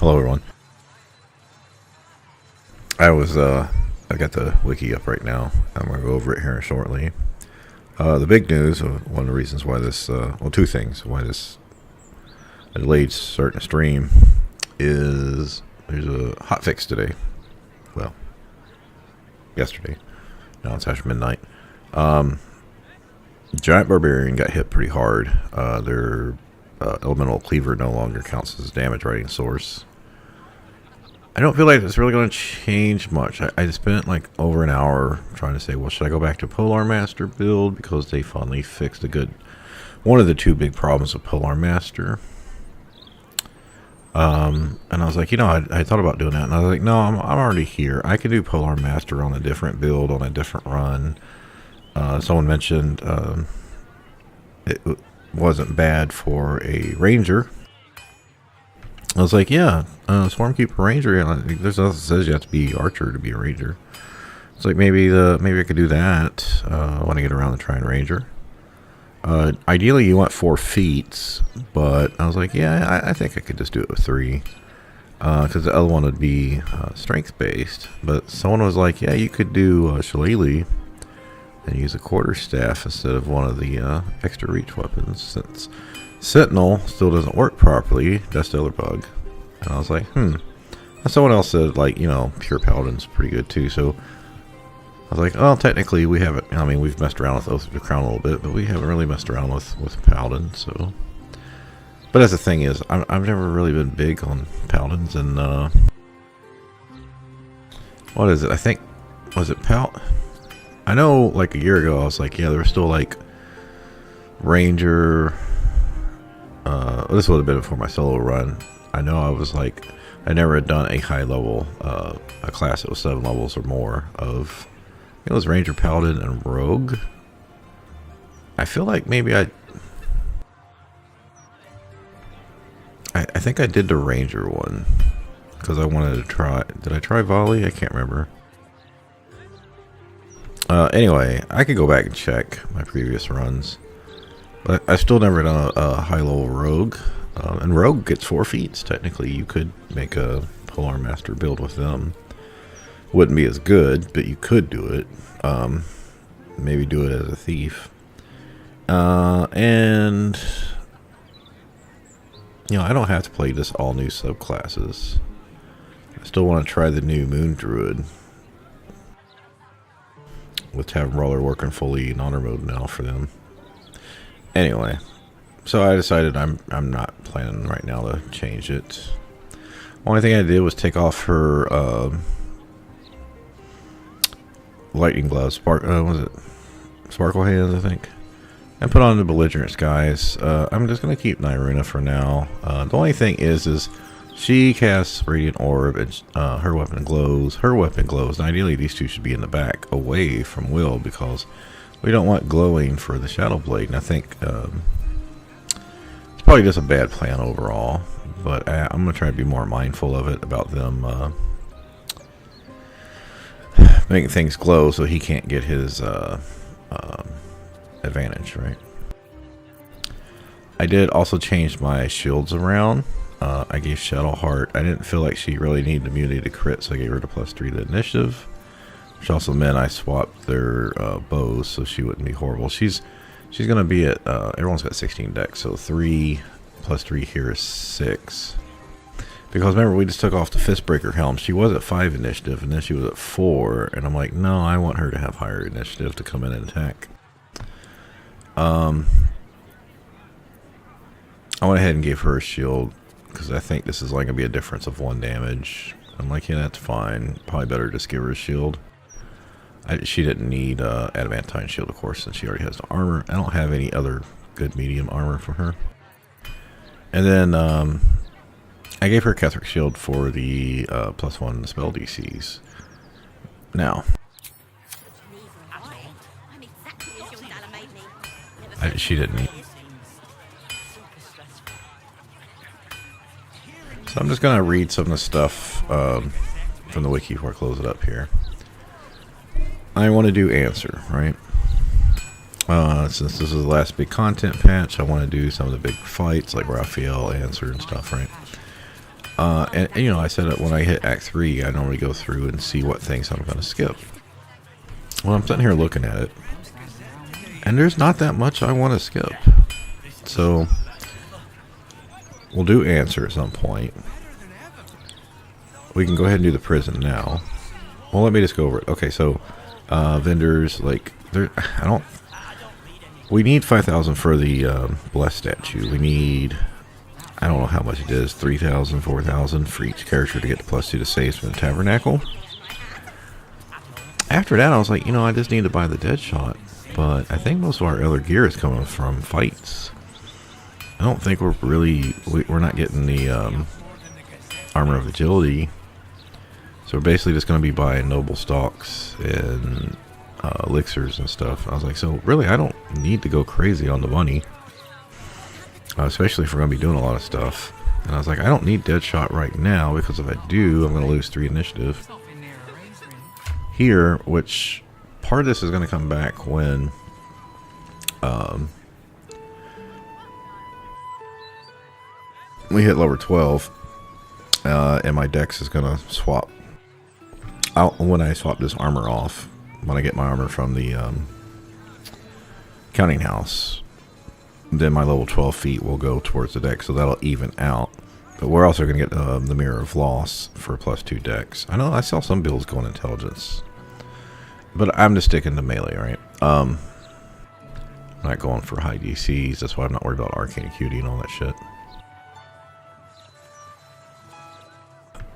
Hello everyone. I got the wiki up right now. I'm going to go over it here shortly. The big news, one of the reasons why this, well, two things why this delayed starting to stream is there's a hotfix today. Well, yesterday. Now it's after midnight. Giant Barbarian got hit pretty hard. Their elemental cleaver no longer counts as a damage writing source. I don't feel like it's really going to change much. I spent like over an hour trying to say, well, should I go back to Polar Master build? Because they finally fixed one of the two big problems with Polar Master. And I was like, I thought about doing that. And I was like, no, I'm already here. I can do Polar Master on a different build, on a different run. Someone mentioned it wasn't bad for a Ranger. I was like, yeah, Swarmkeeper Ranger. There's nothing that says you have to be Archer to be a Ranger. It's like maybe I could do that when I get around to trying Ranger. Ideally, you want 4 feats, but I was like, yeah, I think I could just do it with 3. Because the other one would be strength-based. But someone was like, yeah, you could do Shillelagh and use a quarterstaff instead of one of the extra reach weapons, since Sentinel still doesn't work properly. That's the other bug. And I was like, And someone else said, like, Pure Paladin's pretty good too. So I was like, well, technically we haven't, we've messed around with Oath of the Crown a little bit, but we haven't really messed around with Paladin, so. But as the thing is, I've never really been big on Paladins, and what is it? I think, was it I know like a year ago I was like, yeah, there was still like Ranger. This would have been before my solo run. I know I was like, I never had done a high level, a class that was 7 levels or more of, it was Ranger, Paladin, and Rogue. I feel like maybe I think I did the Ranger one because I wanted to try. Did I try Volley? I can't remember. Anyway, I could go back and check my previous runs. But I've still never done a high-level Rogue. And Rogue gets 4 feats, technically. You could make a Polar Master build with them. Wouldn't be as good, but you could do it. Maybe do it as a thief. And I don't have to play this all new subclasses. I still want to try the new Moon Druid. With Tavern Brawler working fully in honor mode now for them. Anyway, so I decided I'm not planning right now to change it. Only thing I did was take off her lightning gloves, was it Sparkle Hands, I think, and put on the Belligerent Skies. I'm just gonna keep Nyruna for now. The only thing is she casts Radiant Orb, and her weapon glows. And ideally, these two should be in the back, away from Wyll, because we don't want glowing for the Shadow Blade. And I think it's probably just a bad plan overall. But I'm gonna try to be more mindful of it, about them making things glow, so he can't get his advantage, right? I did also change my shields around. I gave Shadowheart. I didn't feel like she really needed immunity to crit, so I gave her the +3 to initiative. Which also meant I swapped their bows, so she wouldn't be horrible. She's gonna be at everyone's got 16 dex, so 3 + 3 here is 6. Because remember, we just took off the Fistbreaker helm. She was at 5 initiative, and then she was at 4, and I'm like, no, I want her to have higher initiative to come in and attack. I went ahead and gave her a shield, because I think this is like going to be a difference of 1 damage. I'm like, yeah, that's fine. Probably better just give her a shield. She didn't need Adamantine shield, of course, since she already has the armor. I don't have any other good medium armor for her. And then I gave her Ketheric shield for the +1 spell DCs. Now, she didn't need. So I'm just going to read some of the stuff from the wiki before I close it up here. I want to do answer, right? Since this is the last big content patch, I want to do some of the big fights like Raphael, answer, and stuff, right? And you know, I said that when I hit Act 3, I normally go through and see what things I'm going to skip. Well, I'm sitting here looking at it, and there's not that much I want to skip. So, we'll do answer at some point. We can go ahead and do the prison now. Well, let me just go over it. Okay, so, vendors, like, I don't... We need 5,000 for the Blessed statue. We need... I don't know how much it is, 3,000, 4,000 for each character to get the +2 to saves from the Tabernacle. After that, I was like, you know, I just need to buy the Deadshot. But I think most of our other gear is coming from fights. I don't think we're not getting the Armor of Agility. So we're basically just going to be buying Noble Stalks and elixirs and stuff. I was like, so really, I don't need to go crazy on the money. Especially if we're going to be doing a lot of stuff. And I was like, I don't need Deadshot right now, because if I do, I'm going to lose 3 initiative. Here, which part of this is going to come back when we hit level 12, and my dex is going to swap. When I swap this armor off, when I get my armor from the counting house, then my level 12 feet will go towards the dex, so that'll even out. But we're also going to get the Mirror of Loss for +2 dex. I know I saw some builds going intelligence, but I'm just sticking to melee, right? I'm not going for high DCs. That's why I'm not worried about arcane acuity and all that shit.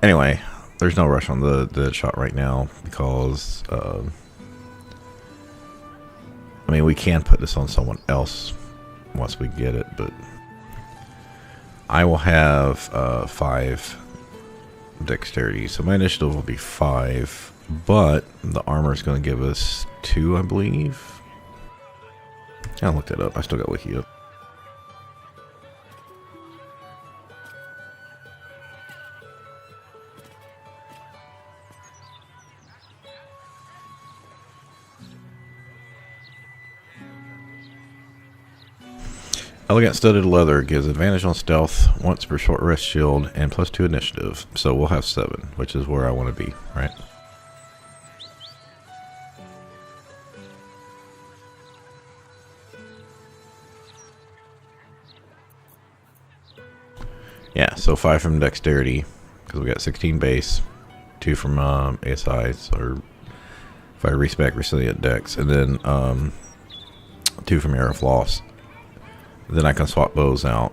Anyway, there's no rush on the shot right now, because I mean, we can put this on someone else once we get it, but I will have 5 dexterity, so my initiative will be 5, but the armor is going to give us 2, I believe. I looked that up. I still got wiki up. Elegant studded leather gives advantage on stealth once per short rest shield and +2 initiative. So we'll have 7, which is where I want to be, right? Yeah, so 5 from dexterity, because we got 16 base, 2 from ASIs, or if I respec resilient dex, and then 2 from Air of Loss. Then I can swap bows out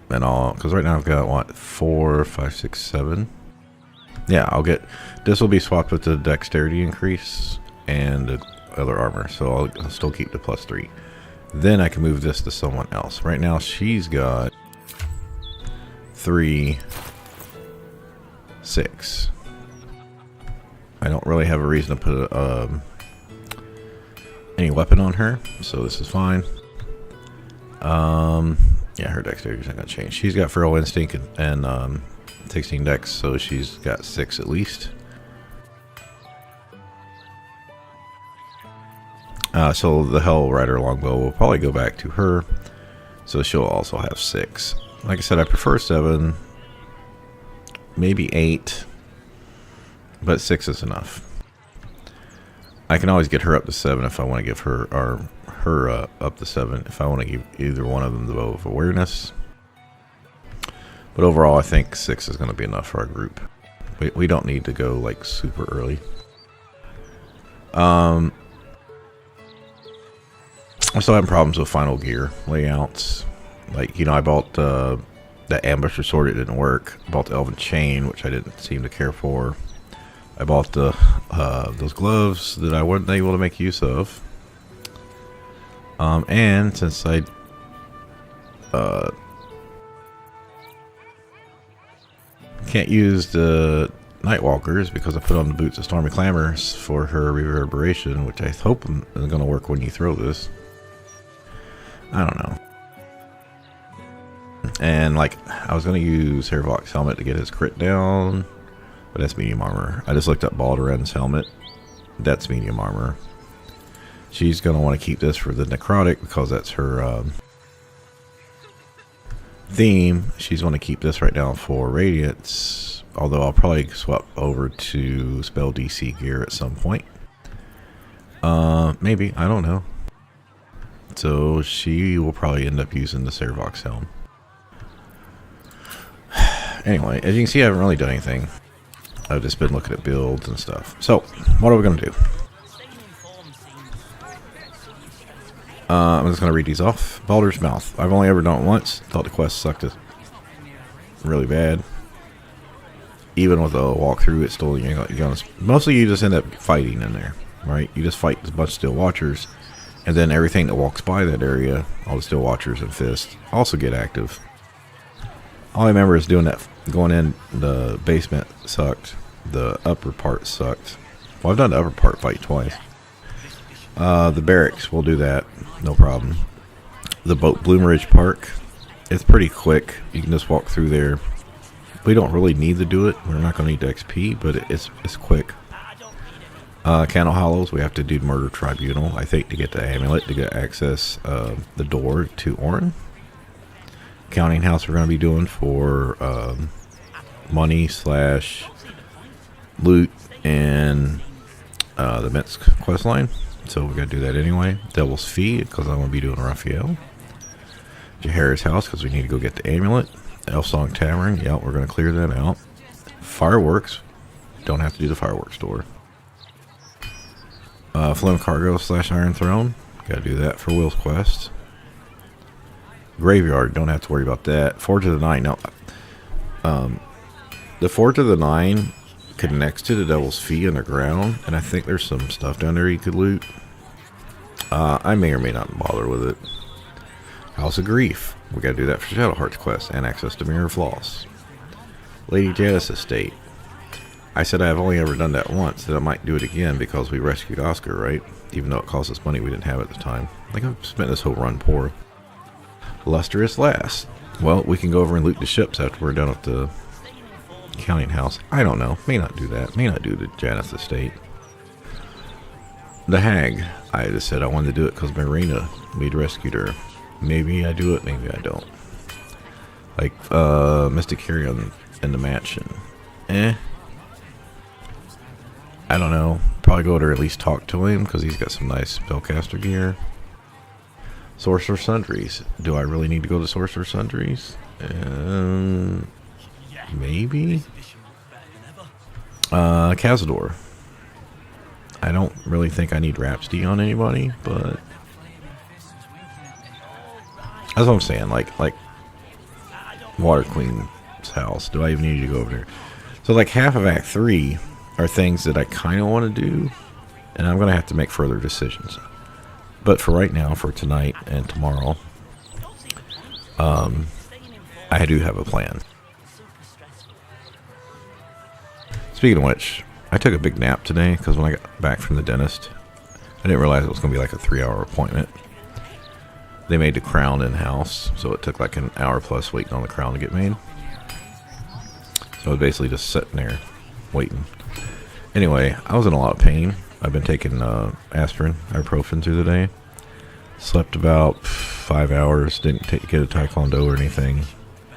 and all, because right now I've got what, 4, 5, 6, 7. Yeah, I'll get this will be swapped with the dexterity increase and the other armor, so I'll still keep the +3. Then I can move this to someone else. Right now she's got 3, 6. I don't really have a reason to put any weapon on her, so this is fine. Yeah, her dexterity is not going to change. She's got Feral Instinct and 16 dex, so she's got 6 at least. So the Hell Rider Longbow will probably go back to her, so she'll also have 6. Like I said, I prefer 7, maybe 8, but 6 is enough. I can always get her up to 7 if I want to give her, or her up to 7 if I want to give either one of them the Bow of Awareness. But overall, I think 6 is going to be enough for our group. We don't need to go like super early. I'm still having problems with final gear layouts. Like, you know, I bought the Ambusher Sword, it didn't work. I bought the Elven Chain, which I didn't seem to care for. I bought the those gloves that I wasn't able to make use of. And since I can't use the Nightwalkers because I put on the Boots of Stormy Clamors for her reverberation, which I hope is going to work when you throw this. I don't know. And like, I was going to use Hervock's helmet to get his crit down, but that's medium armor. I just looked up Baldur's helmet. That's medium armor. She's going to want to keep this for the necrotic because that's her theme, she's going to keep this right now for Radiance. Although I'll probably swap over to spell DC gear at some point. Maybe, I don't know. So she will probably end up using the Servox helm. Anyway, as you can see, I haven't really done anything. I've just been looking at builds and stuff. So, what are we going to do? I'm just going to read these off. Baldur's Mouth. I've only ever done it once. Thought the quest sucked it really bad. Even with a walkthrough, it's still, you're gonna, mostly you just end up fighting in there, right? You just fight a bunch of Steel Watchers, and then everything that walks by that area, all the Steel Watchers and Fists, also get active. All I remember is doing that, going in the basement sucked. The upper part sucked. Well, I've done the upper part fight twice. The barracks, we'll do that, no problem. The Bloom Ridge Park, it's pretty quick. You can just walk through there. We don't really need to do it. We're not going to need the XP, but it's quick. Candle Hollows, we have to do Murder Tribunal, I think, to get the amulet, to get access the door to Orin. Counting House we're going to be doing for money / loot and the Metz quest line. So we're going to do that anyway. Devil's Fee, because I'm going to be doing Raphael. Jahar's House, because we need to go get the amulet. Elfsong Tavern, yeah, we're going to clear that out. Fireworks, don't have to do the fireworks door. Flame Cargo / Iron Throne, got to do that for Will's quest. Graveyard, don't have to worry about that. Forge of the Nine, no. The Forge of the Nine connects to the Devil's Fee underground, and I think there's some stuff down there you could loot. I may or may not bother with it. House of Grief, we gotta do that for Shadowheart's quest and access to Mirror Floss. Lady Janice Estate, I said I've only ever done that once, that I might do it again because we rescued Oscar, right? Even though it cost us money we didn't have at the time. I think I've spent this whole run poor. Lustrous Lass, well, we can go over and loot the ships after we're done with the Counting House. I don't know, may not do that, may not do the Janice Estate. The Hag, I just said I wanted to do it because Marina, we'd rescued her. Maybe I do it, maybe I don't. Like, Mystic Carrion in the mansion. I don't know. Probably go to or at least talk to him, because he's got some nice spellcaster gear. Sorcerer Sundries. Do I really need to go to Sorcerer Sundries? Maybe? Cazador. I don't really think I need Rhapsody on anybody, but... That's what I'm saying, like Water Queen's house. Do I even need to go over there? So like half of Act 3 are things that I kind of want to do, and I'm going to have to make further decisions. But for right now, for tonight and tomorrow, I do have a plan. Speaking of which, I took a big nap today because when I got back from the dentist, I didn't realize it was going to be like a 3-hour appointment. They made the crown in-house, so it took like an hour plus waiting on the crown to get made. So I was basically just sitting there waiting. Anyway, I was in a lot of pain. I've been taking aspirin, ibuprofen through the day. Slept about 5 hours, didn't get a taekwondo or anything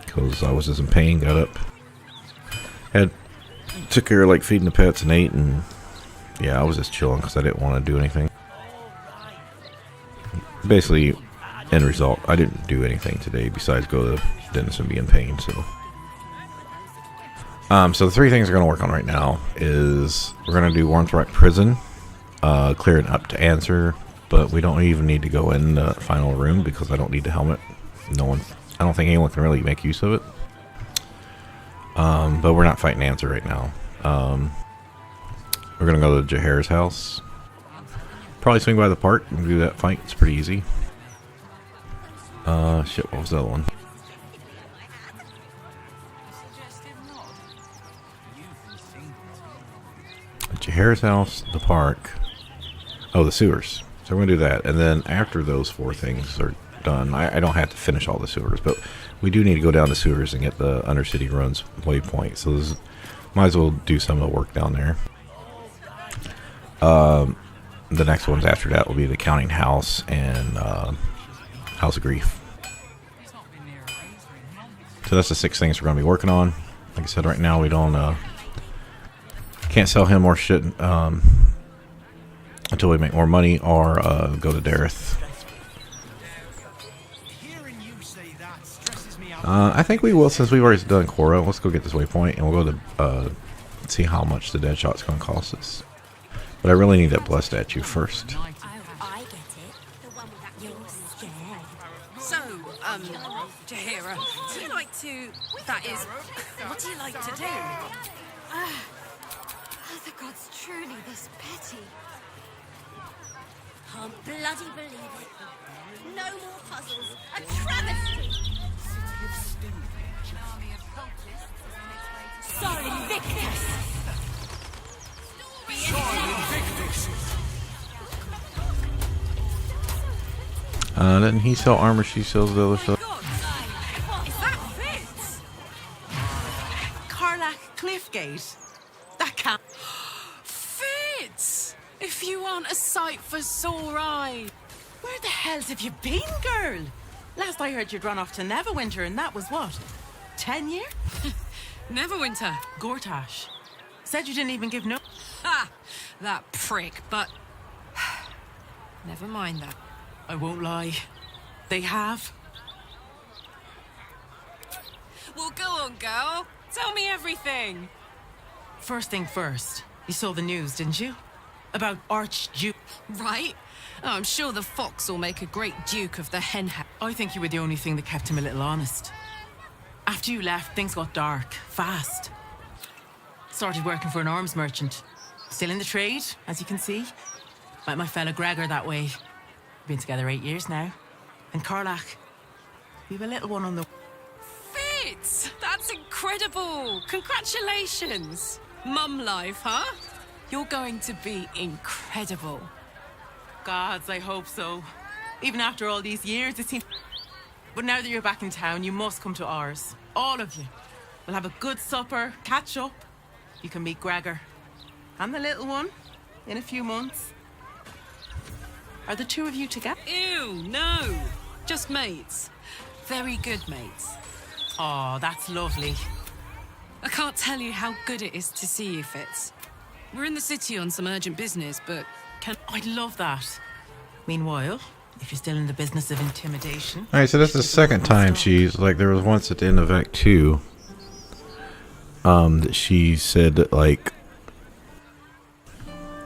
because I was just in pain. Got up, took care of like feeding the pets and ate, and yeah, I was just chilling because I didn't want to do anything. Basically, end result, I didn't do anything today besides go to the dentist and be in pain. So the 3 things we're going to work on right now is we're going to do Warmthright Prison, clearing up to answer, but we don't even need to go in the final room because I don't need the helmet. I don't think anyone can really make use of it. But we're not fighting answer right now. We're going to go to Jahar's house. Probably swing by the park and do that fight. It's pretty easy. Shit, what was the other one? Jahar's house, the park. Oh, the sewers. So we're going to do that. And then after those 4 things are done, I don't have to finish all the sewers, but we do need to go down the sewers and get the Undercity Runs waypoint. So might as well do some of the work down there. The next ones after that will be the Counting House and House of Grief. So that's the 6 things we're going to be working on. Like I said, right now we don't can't sell him more shit until we make more money or go to Dareth. I think we will, since we've already done Cora. Let's go get this waypoint, and we'll go to see how much the dead shot's going to cost us. But I really need that blood statue first. I get it. The one with that you're scared. So, Jahira, do you like to... That is, what do you like to do? Are the gods truly this petty? Can't bloody believe it. No more puzzles. A travesty. Sorry, Victus. Didn't he sell armor? She sells the other stuff. Is that Fitz? Carlac Cliffgate. That can't. Fitz! If you aren't a sight for sore eyes. Where the hells have you been, girl? Last I heard you'd run off to Neverwinter, and that was what? 10 years? Neverwinter. Gortash. Said you didn't even give no. Ha! That prick, but... Never mind that. I won't lie. They have. Well, go on, girl. Tell me everything. First thing first. You saw the news, didn't you? About Archduke. Right? Oh, I'm sure the fox will make a great duke of the hen house. I think you were the only thing that kept him a little honest. After you left, things got dark, fast. Started working for an arms merchant. Still in the trade, as you can see. Met my fella Gregor that way. Been together 8 years now. And Carlac, we've a little one on the... Fitz! That's incredible! Congratulations! Mum life, huh? You're going to be incredible. Gods, I hope so. Even after all these years, it seems... But now that you're back in town, you must come to ours. All of you. We'll have a good supper, catch up. You can meet Gregor. And the little one, in a few months. Are the two of you together? Ew, no! Just mates. Very good mates. Oh, that's lovely. I can't tell you how good it is to see you, Fitz. We're in the city on some urgent business, but can... I'd love that. Meanwhile, if you're still in the business of intimidation... Alright, so that's the second time she's... Like, there was once at the end of Act 2... that she said that, like...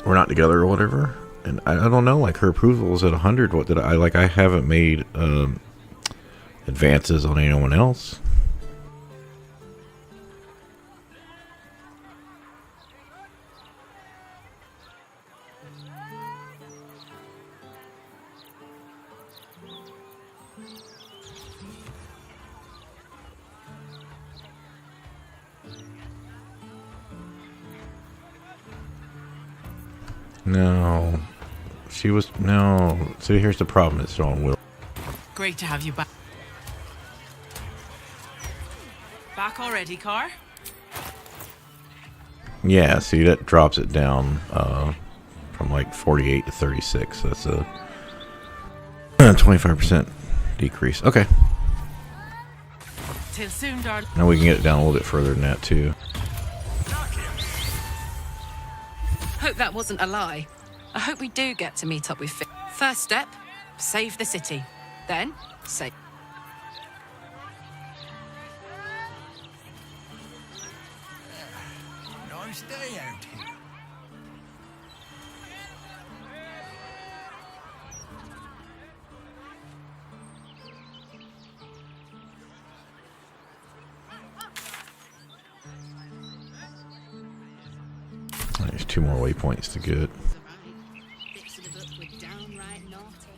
We're not together or whatever. And I don't know, like, her approval is at 100. What did I... Like, I haven't made, advances on anyone else. No. She was... No. See, here's the problem. It's on Wyll. Great to have you back. Back already, Car? Yeah, see, that drops it down from like 48 to 36. That's a 25% decrease. Okay. Till soon, darling. Now we can get it down a little bit further than that, too. Hope that wasn't a lie. I hope we do get to meet up with Fitz. First step, save the city. Then, save... Nice day out here. There's 2 more waypoints to get. Bits of the book were downright naughty.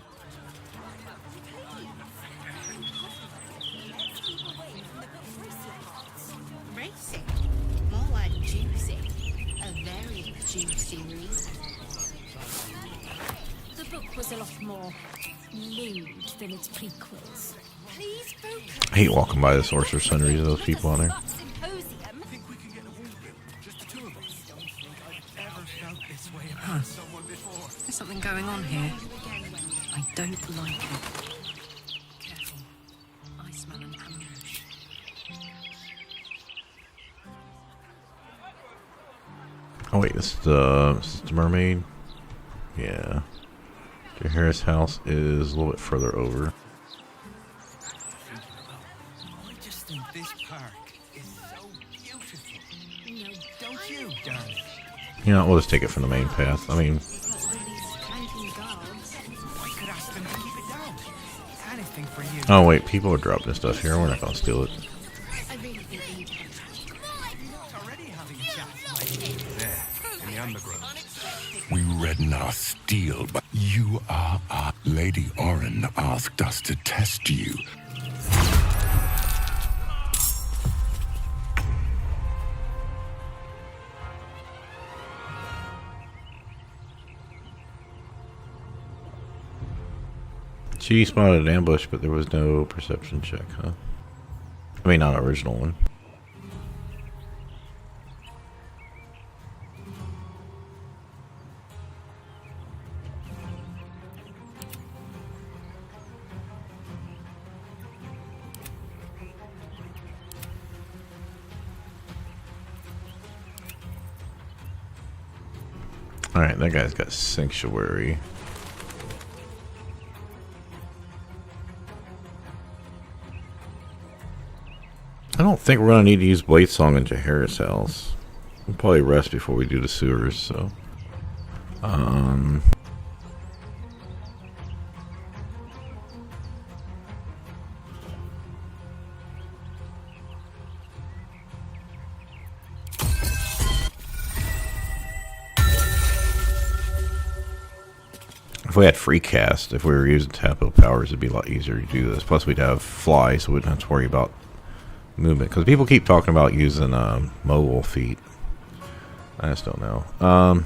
Racing? More like juicy. A very juicy read. The book was a lot more lewd than its prequels. Please focus. I hate walking by the Sorcerer's Sundries of those people out there. Symposium. Think we can get a wall built? Just the two of us? Don't think I've ever felt this way about someone before. There's something going on here. I don't like it. Careful. I smell an ambush. is the mermaid? Yeah. The Harris house is a little bit further over. I just think this park is so beautiful. No, Don't you, darling? You know, we'll just take it from the main path. I mean, not with these clanking guards. I could ask them to keep it down. Anything for you. oh wait, people are dropping stuff here. We're not gonna steal it. I really think we need to have Not already having a chat. There, in the undergrowth. We redden our steel, but you are our... Lady Orin asked us to test you. She spotted an ambush, but there was no perception check, huh? I mean, not an original one. Alright, that guy's got Sanctuary. I don't think we're going to need to use Blade Song into Harris House. We'll probably rest before we do the sewers, so... If we had free cast, if we were using Tapo powers, it'd be a lot easier to do this. Plus, we'd have fly, so we wouldn't have to worry about movement. Because people keep talking about using mobile feet. I just don't know.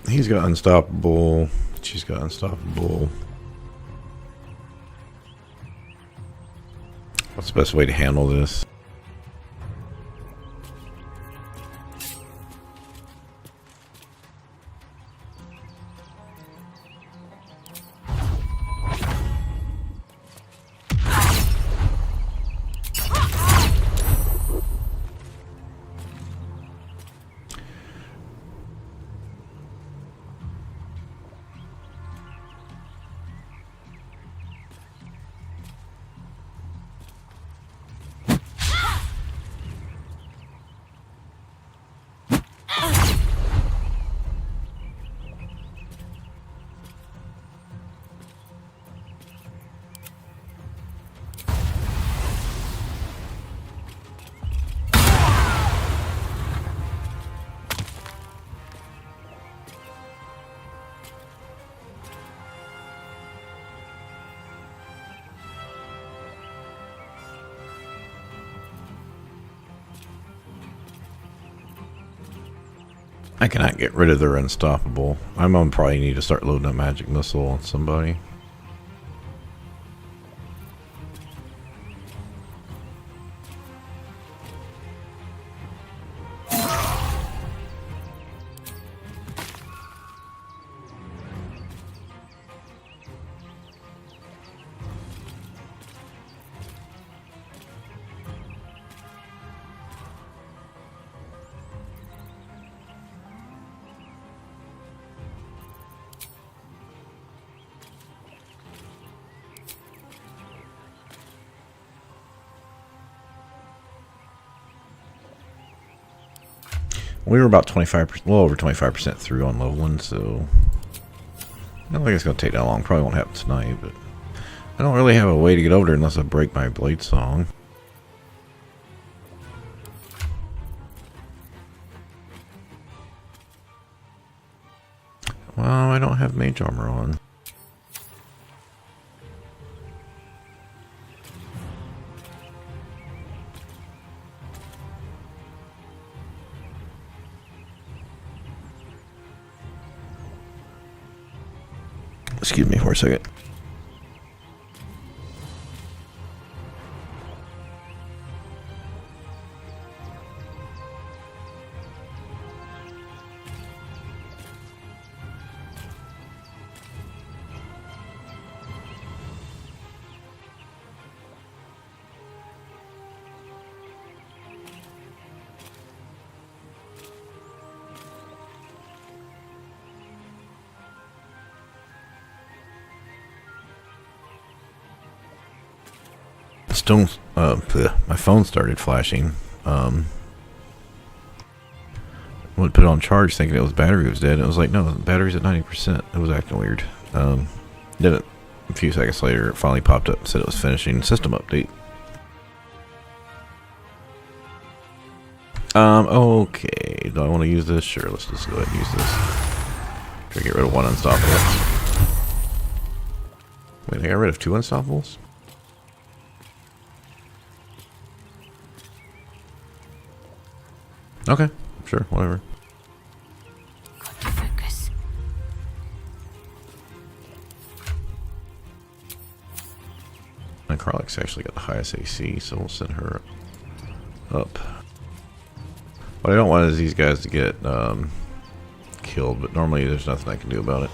He's got unstoppable. She's got unstoppable. What's the best way to handle this? I cannot get rid of their unstoppable. I'm gonna probably need to start loading a magic missile on somebody. We were about 25%, well over 25% through on leveling, so I don't think it's going to take that long. Probably won't happen tonight, but I don't really have a way to get over there unless I break my blade song. Well, I don't have mage armor on. Excuse me for a second. my phone started flashing. Went put it on charge thinking it was battery was dead. And it was like, no, the battery's at 90%. It was acting weird. Did it a few seconds later. It finally popped up and said it was finishing system update. Okay. Do I want to use this? Sure, let's just go ahead and use this. Try to get rid of one unstoppable. Wait, I got rid of 2 unstoppables? Okay, sure, whatever. Focus. And Karlik's actually got the highest AC, so we'll send her up. What I don't want is these guys to get killed, but normally there's nothing I can do about it.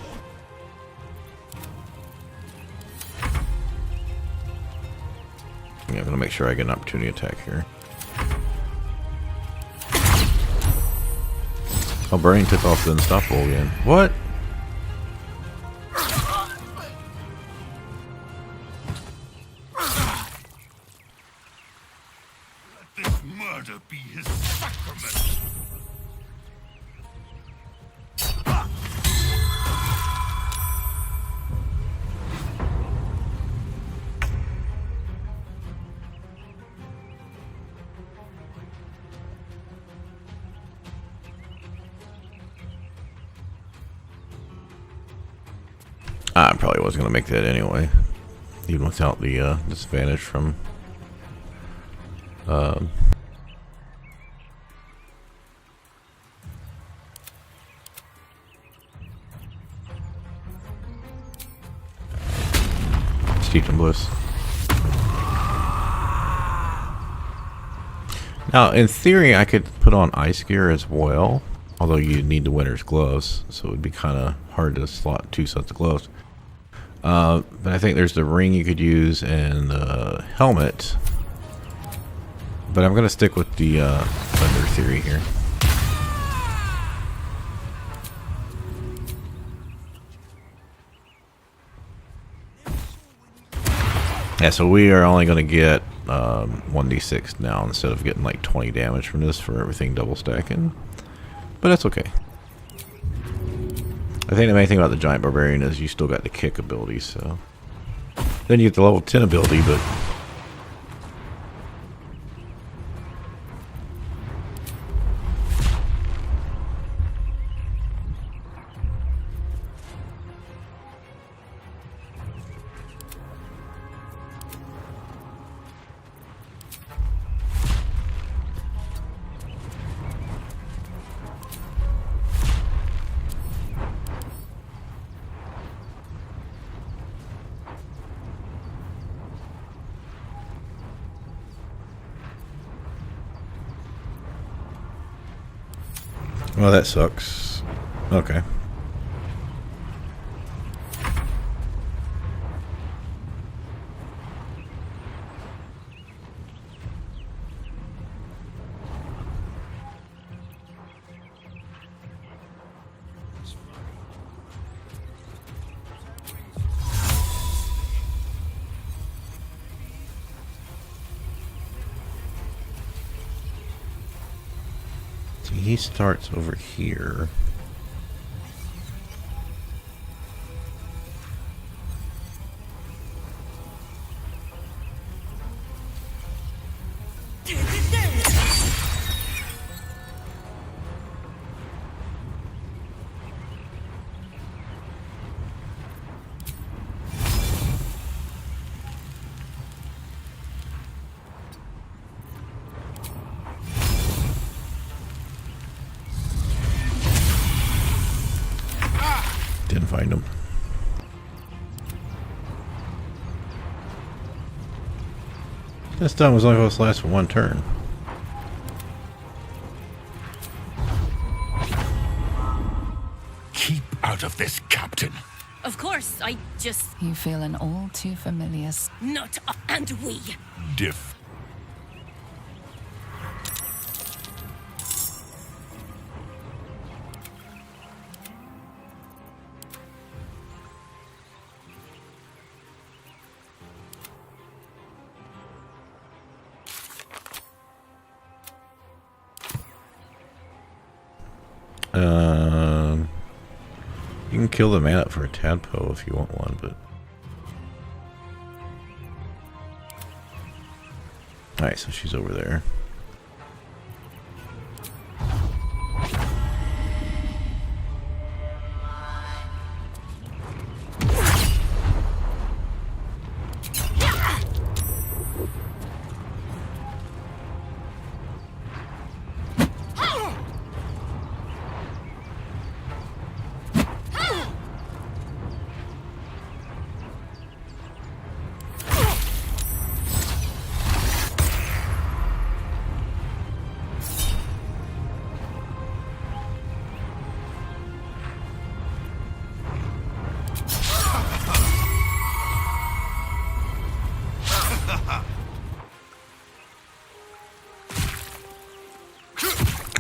Yeah, I'm gonna make sure I get an opportunity attack here. Oh, Burning took off the unstoppable again. What? Let this murder be his sacrament. I probably wasn't going to make that anyway, even without the disadvantage from Steeped in Bliss. Now, in theory, I could put on ice gear as well, although you need the winter's gloves, so it would be kind of hard to slot 2 sets of gloves. But I think there's the ring you could use and the helmet. But I'm going to stick with the thunder theory here. Yeah, so we are only going to get 1d6 now instead of getting like 20 damage from this for everything double stacking. But that's okay. I think the main thing about the Giant Barbarian is you still got the kick ability, so... Then you get the level 10 ability, but... Well, that sucks. Okay. He starts over here. Didn't find him. This time was only supposed to last for 1 turn. Keep out of this, Captain. Of course, I just... You feel an all too familiar Not... And we. Diff. can kill the man up for a tadpole if you want one, but... Alright, so she's over there.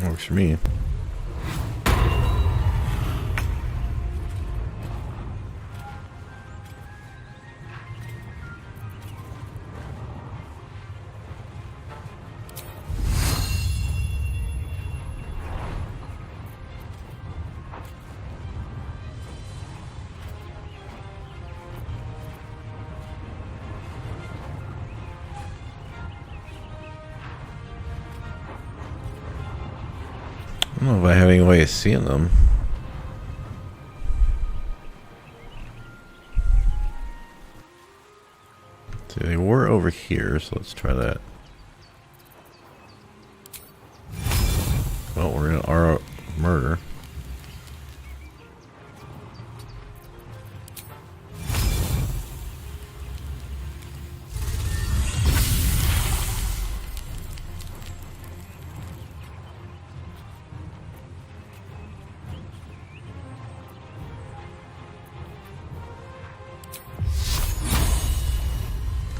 Works for me. I don't know if I have any way of seeing them. See, they were over here, so let's try that. Well, we're in our murder.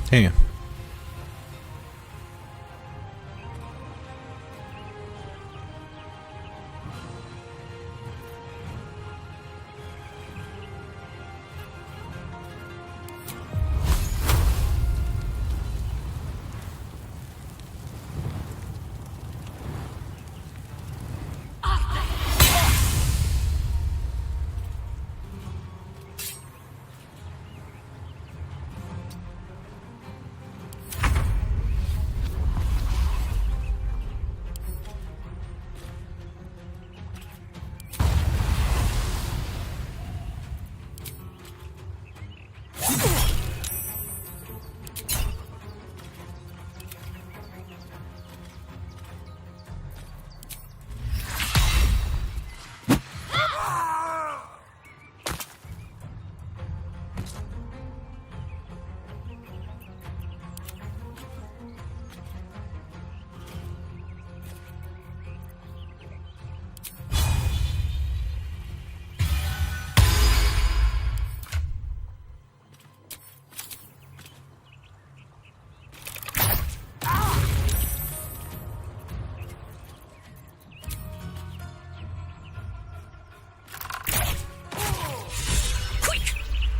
Hey.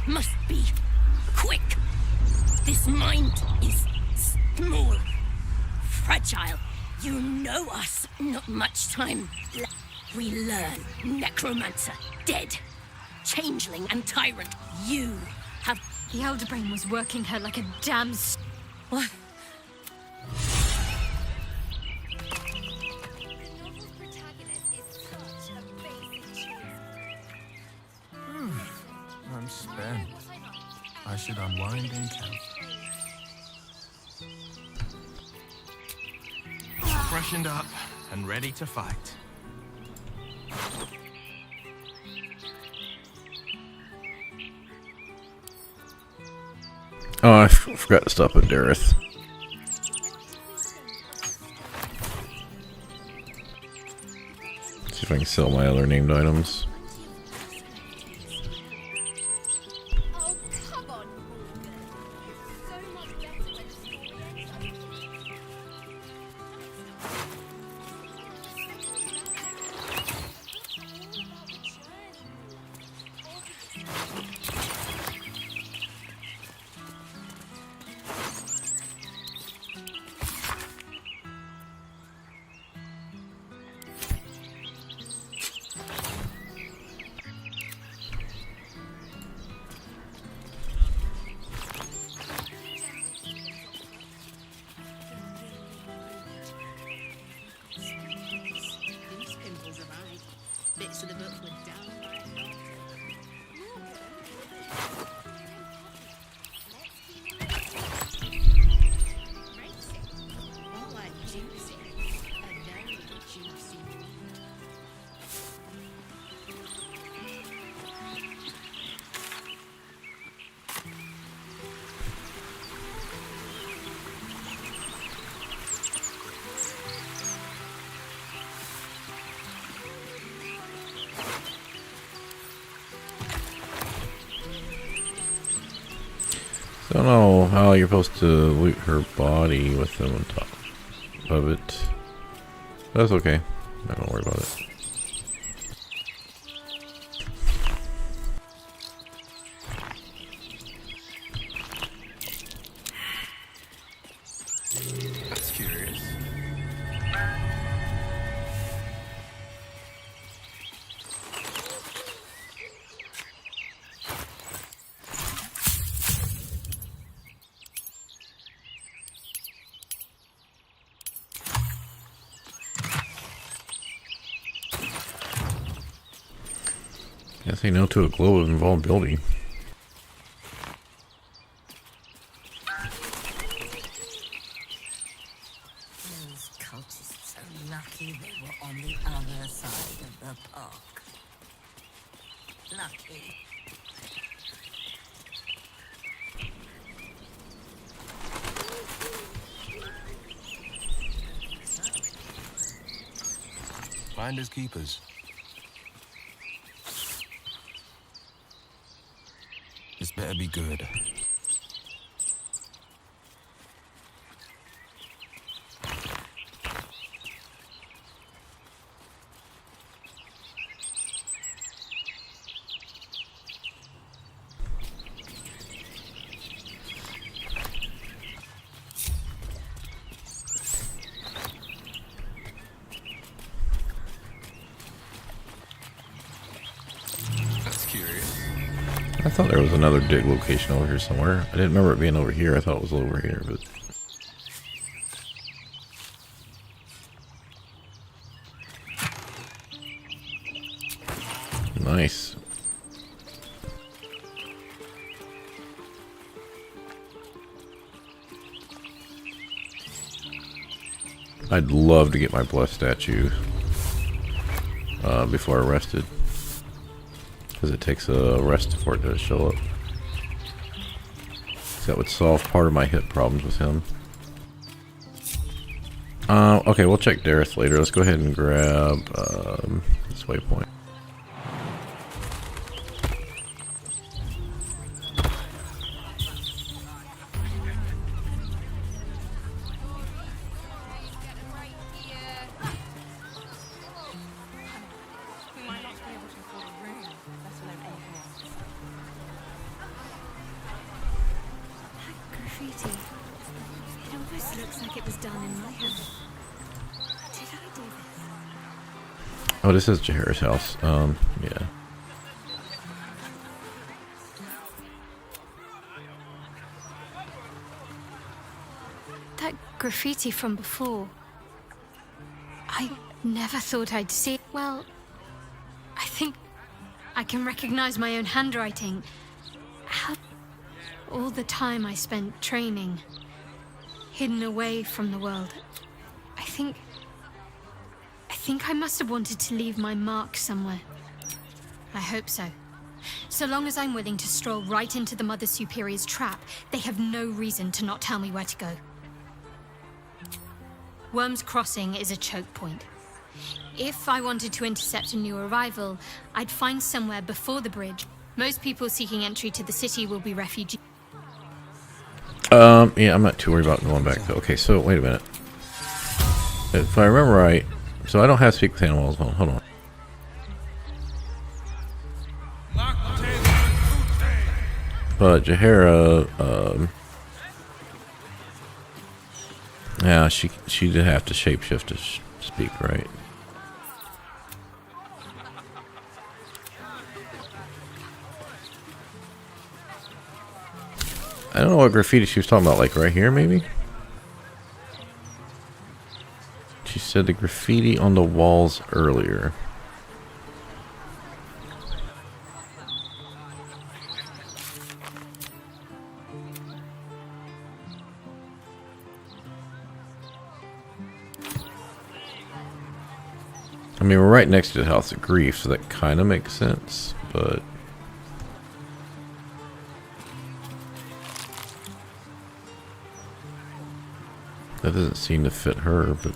Must be quick. This mind is small, fragile. You know us. Not much time. We learn. Necromancer, dead. Changeling and tyrant. You have... The Elder Brain was working her like a damn... What? I'm spent. I should unwind in camp. Freshened up and ready to fight. Oh, I forgot to stop at Dareth. See if I can sell my other named items. rest of the book were downright. More like juicy. A very juicy. I don't know how you're supposed to loot her body with them on top of it. That's okay. I don't worry about it. That's curious. Can't say no to a globe of invulnerability. Those cultists are lucky they were on the other side of the park. Lucky. Finders keepers. This better be good. That's curious. I thought there was another dig location over here somewhere. I didn't remember it being over here. I thought it was over here, but... Nice. I'd love to get my blessed statue before I rested. Because it takes a rest for it to show up. So that would solve part of my hit problems with him. Okay, we'll check Dareth later. Let's go ahead and grab this waypoint. Graffiti. It almost looks like it was done in my house. Did I do this? Oh, this is Jahar's house. Yeah. That graffiti from before. I never thought I'd see. Well, I think I can recognize my own handwriting. How all the time I spent training, hidden away from the world. I think I must have wanted to leave my mark somewhere. I hope so. So long as I'm willing to stroll right into the Mother Superior's trap, they have no reason to not tell me where to go. Worm's Crossing is a choke point. If I wanted to intercept a new arrival, I'd find somewhere before the bridge. Most people seeking entry to the city will be refugees. Yeah, I'm not too worried about going back though. Okay, so wait a minute. If I remember right, so I don't have to speak with animals. Hold on. But Jahara, yeah, she did have to shapeshift to speak, right? I don't know what graffiti she was talking about, like right here maybe? She said the graffiti on the walls earlier. I mean, we're right next to the House of Grief, so that kind of makes sense, but... that doesn't seem to fit her, but...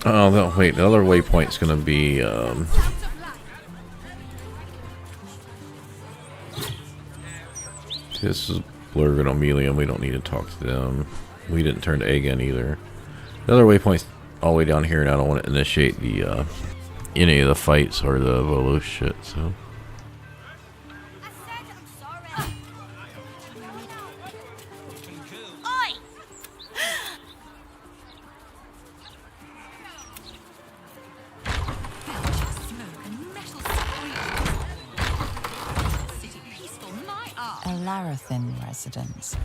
oh, no, wait, the other waypoint's gonna be, this is Blurg and Amelia, we don't need to talk to them. We didn't turn to Aegon either. The other waypoint's all the way down here, and I don't want to initiate the, any of the fights or the Volo shit, so... A Larathin residence.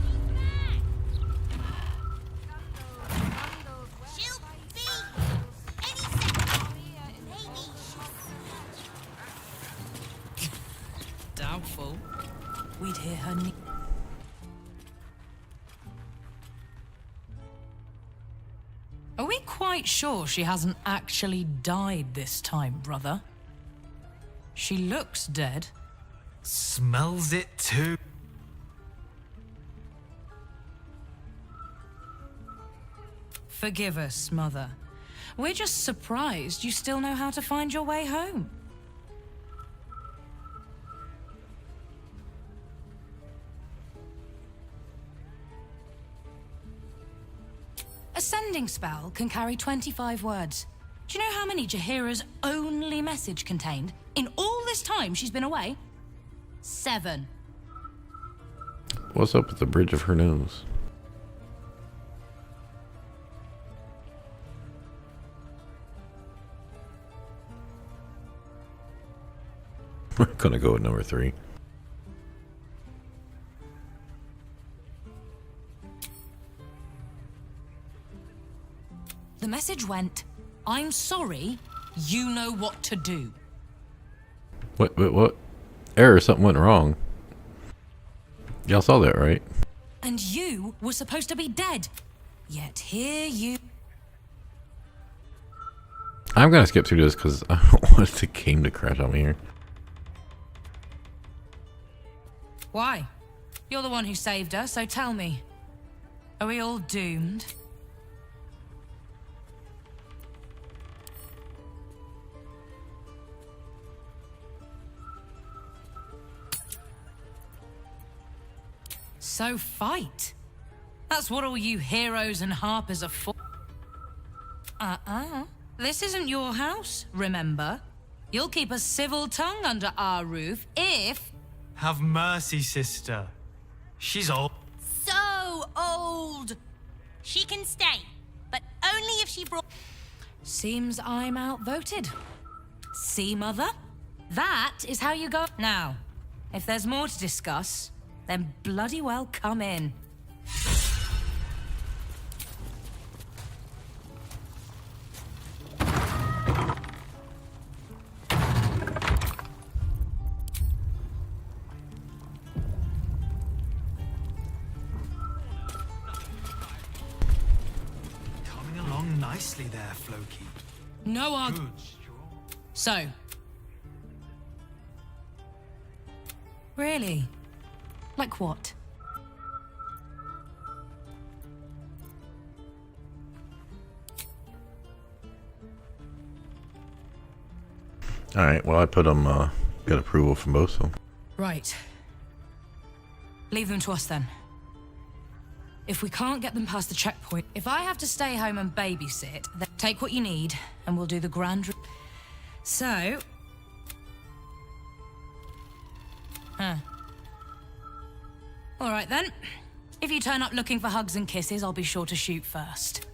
Doubtful. We'd hear her Are we quite sure she hasn't actually died this time, brother? She looks dead. Smells it too. Forgive us, Mother. We're just surprised you still know how to find your way home. A sending spell can carry 25 words. Do you know how many Jaheira's only message contained? In all this time she's been away? 7. What's up with the bridge of her nose? We're gonna go with number 3. The message went, I'm sorry, you know what to do. What? Error, something went wrong. Y'all saw that, right? And you were supposed to be dead. Yet here you... I'm gonna skip through this because I don't want the game to crash on me here. Why? You're the one who saved us, so tell me. Are we all doomed? So fight. That's what all you heroes and harpers are for. This isn't your house, remember? You'll keep a civil tongue under our roof if... Have mercy, sister. She's old. So old. She can stay, but only if she brought... Seems I'm outvoted. See, Mother? That is how you go... Now, if there's more to discuss, then bloody well come in. Coming along nicely there, Floki. No Good. argument. So. Really? Like what? Alright, well I put them, got approval from both of them. Right. Leave them to us then. If we can't get them past the checkpoint, if I have to stay home and babysit, then take what you need and we'll do the grand... So... All right then. If you turn up looking for hugs and kisses, I'll be sure to shoot first.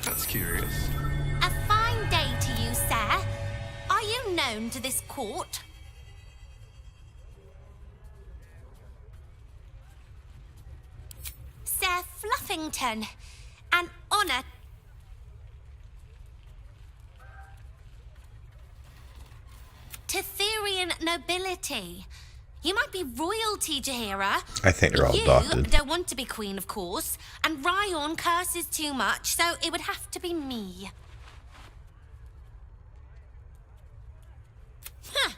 That's curious. A fine day to you, sir. Are you known to this court? Wellington. An honor. To Therian nobility. You might be royalty, Jaheira. I think they're all adopted. You don't want to be queen, of course. And Ryon curses too much, so it would have to be me. Huh.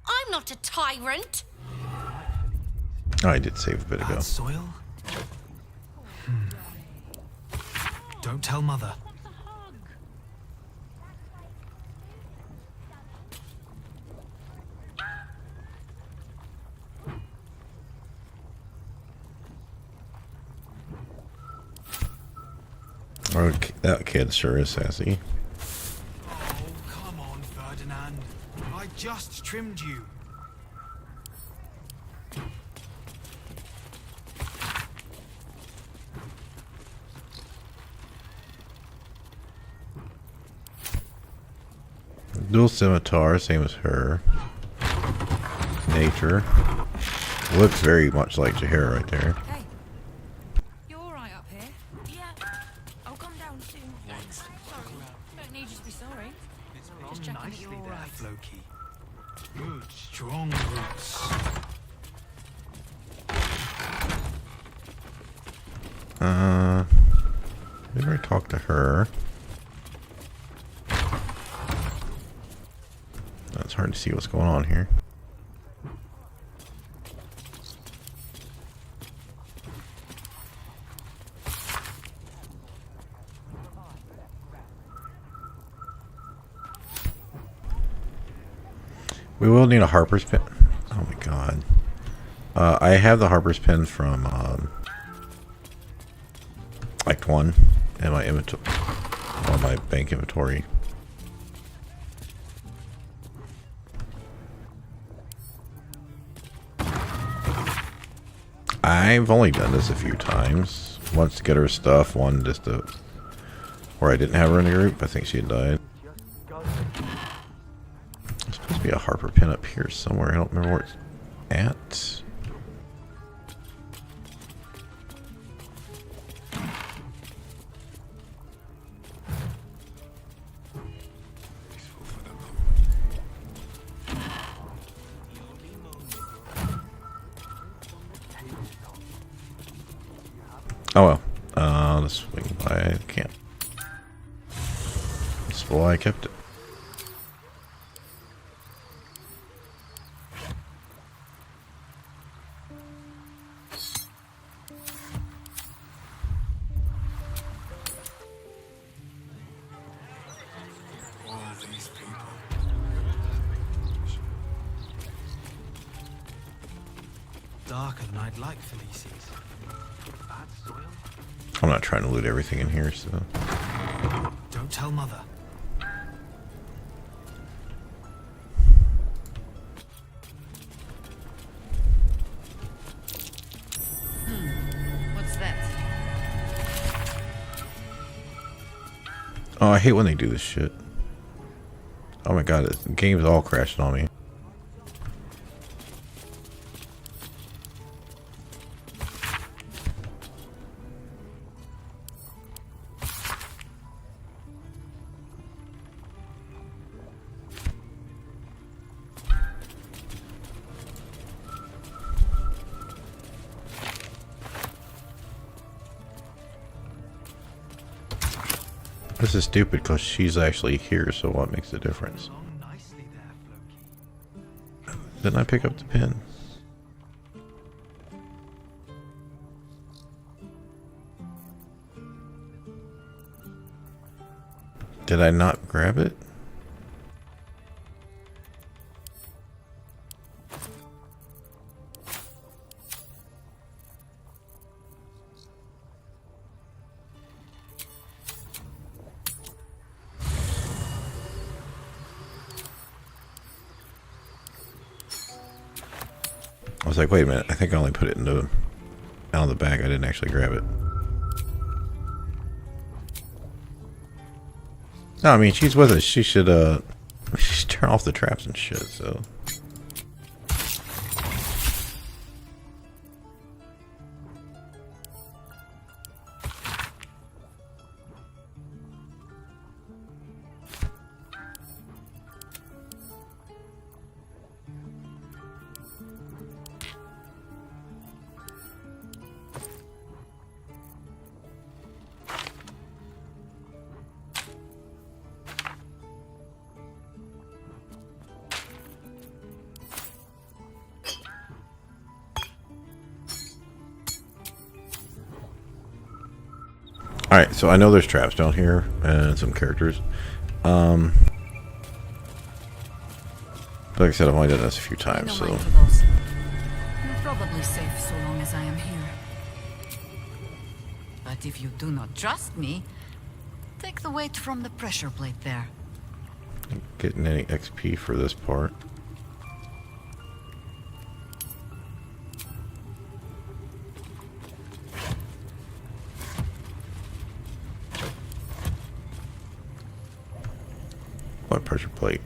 I'm not a tyrant. Oh, I did save a bit ago. Bad soil? Don't tell Mother. Okay, that kid sure is sassy. Oh, come on, Ferdinand. I just trimmed you. Dual scimitar, same as her. Nature. Looks very much like Jaheira right there. Hey, you all right up here? Yeah, I'll come down soon. Thanks. Sorry, don't need you to be sorry. It's Just grown checking that nicely you're all there, right. Floki. Good, strong roots. Maybe I talk to her. It's hard to see what's going on here. We will need a Harper's pen. Oh my god. I have the Harper's pen from Act 1 in my inventory, on my bank inventory. I've only done this a few times. Once to get her stuff, one just to where I didn't have her in the group. I think she had died. There's supposed to be a Harper pin up here somewhere. I don't remember where it's at. Oh well, I'll just swing by. I can't. That's why I kept it. All these people. Darker than I'd like, Felices. Bad soil? I'm not trying to loot everything in here, so. Don't tell Mother. What's that? Oh, I hate when they do this shit. Oh my god, the game's all crashing on me. This is stupid because she's actually here, so what makes the difference? Along nicely there, Floki. Didn't I pick up the pin? Did I not grab it? I was like, wait a minute, I think I only put it out of the bag. I didn't actually grab it. No, I mean, she's with us. She should turn off the traps and shit, so. Alright, so I know there's traps down here and some characters. Like I said, I've only done this a few times, so... You're probably safe so long as I am here. But if you do not trust me, take the weight from the pressure plate there. Getting any XP for this part. What pressure plate?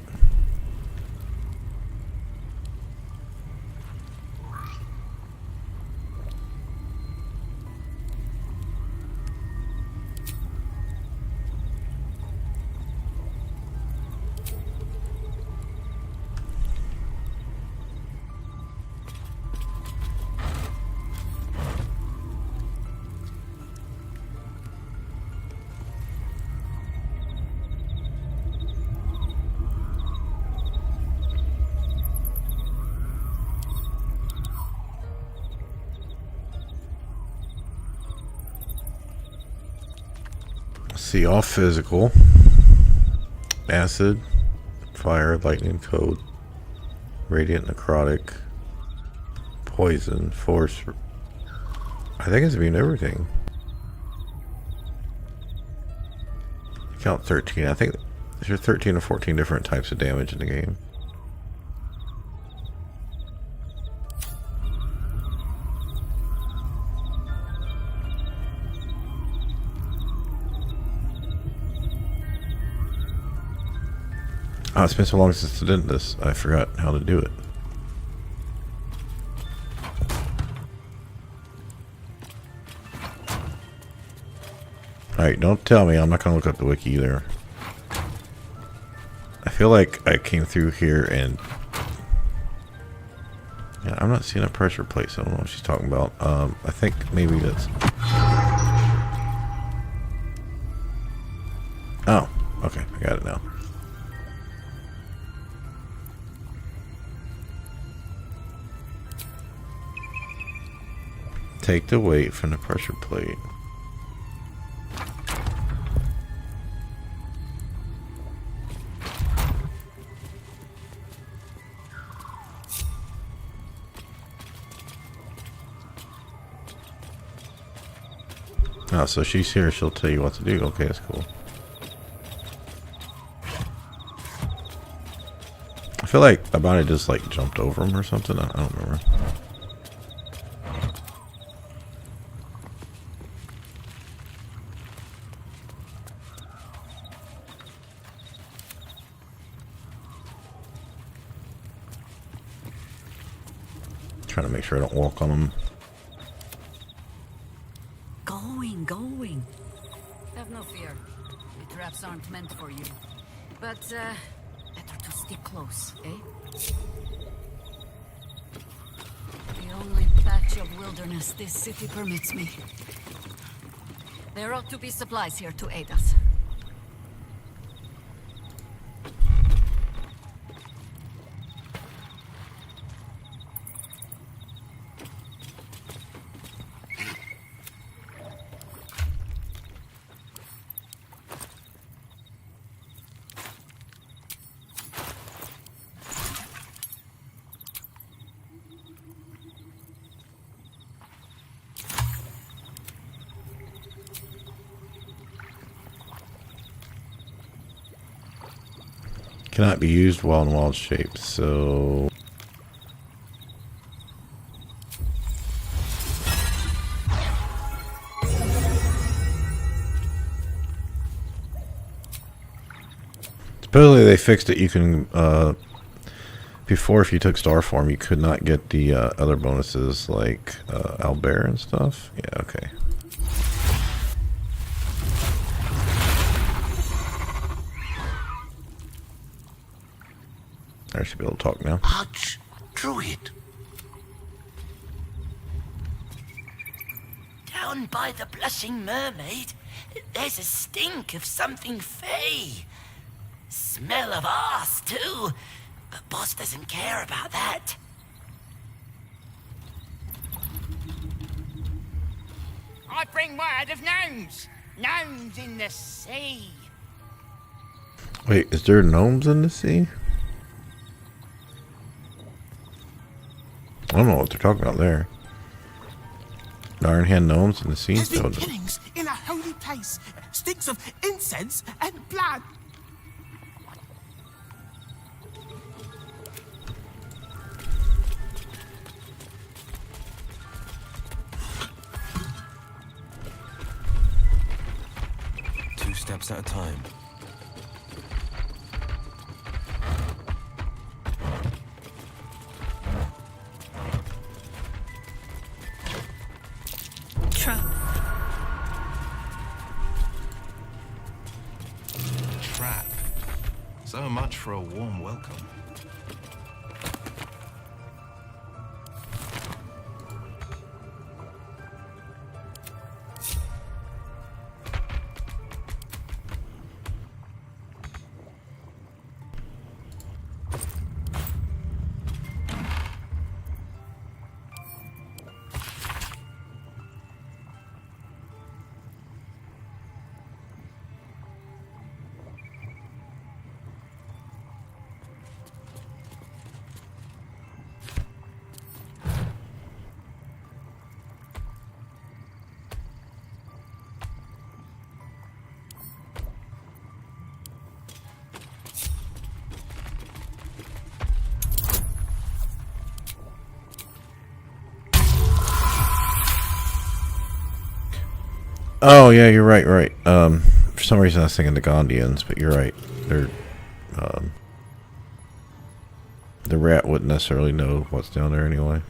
See, all physical, acid, fire, lightning, code, radiant, necrotic, poison, force. I think it's immune to everything. Count 13. I think there's 13 or 14 different types of damage in the game. Oh, it's been so long since I did this, I forgot how to do it. Alright, don't tell me. I'm not going to look up the wiki either. I feel like I came through here and... Yeah, I'm not seeing a pressure plate, so I don't know what she's talking about. I think maybe that's... Oh, okay. I got it now. Take the weight from the pressure plate. Oh, so she's here, she'll tell you what to do. Okay, that's cool. I feel like Abani just like jumped over him or something. I don't remember. Trying to make sure I don't walk on them. Going. Have no fear. The traps aren't meant for you. But, better to stick close, eh? The only patch of wilderness this city permits me. There ought to be supplies here to aid us. Cannot be used while in wild shape, so... Supposedly they fixed it. You can, before if you took star form, you could not get the other bonuses like Albert and stuff. Yeah, okay. I should be able to talk now. Arch Druid. Down by the Blushing Mermaid, there's a stink of something fey. Smell of arse, too. But boss doesn't care about that. I bring word of gnomes. Gnomes in the sea. Wait, is there gnomes in the sea? I don't know what they're talking about there. Iron hand gnomes in the sea? There's been No, killings in a holy place. Stinks of incense and blood. Two steps at a time. Trap. Trap. So much for a warm welcome. oh yeah, you're right. Right. For some reason I was thinking the Gondians, but you're right. They're the rat wouldn't necessarily know what's down there anyway.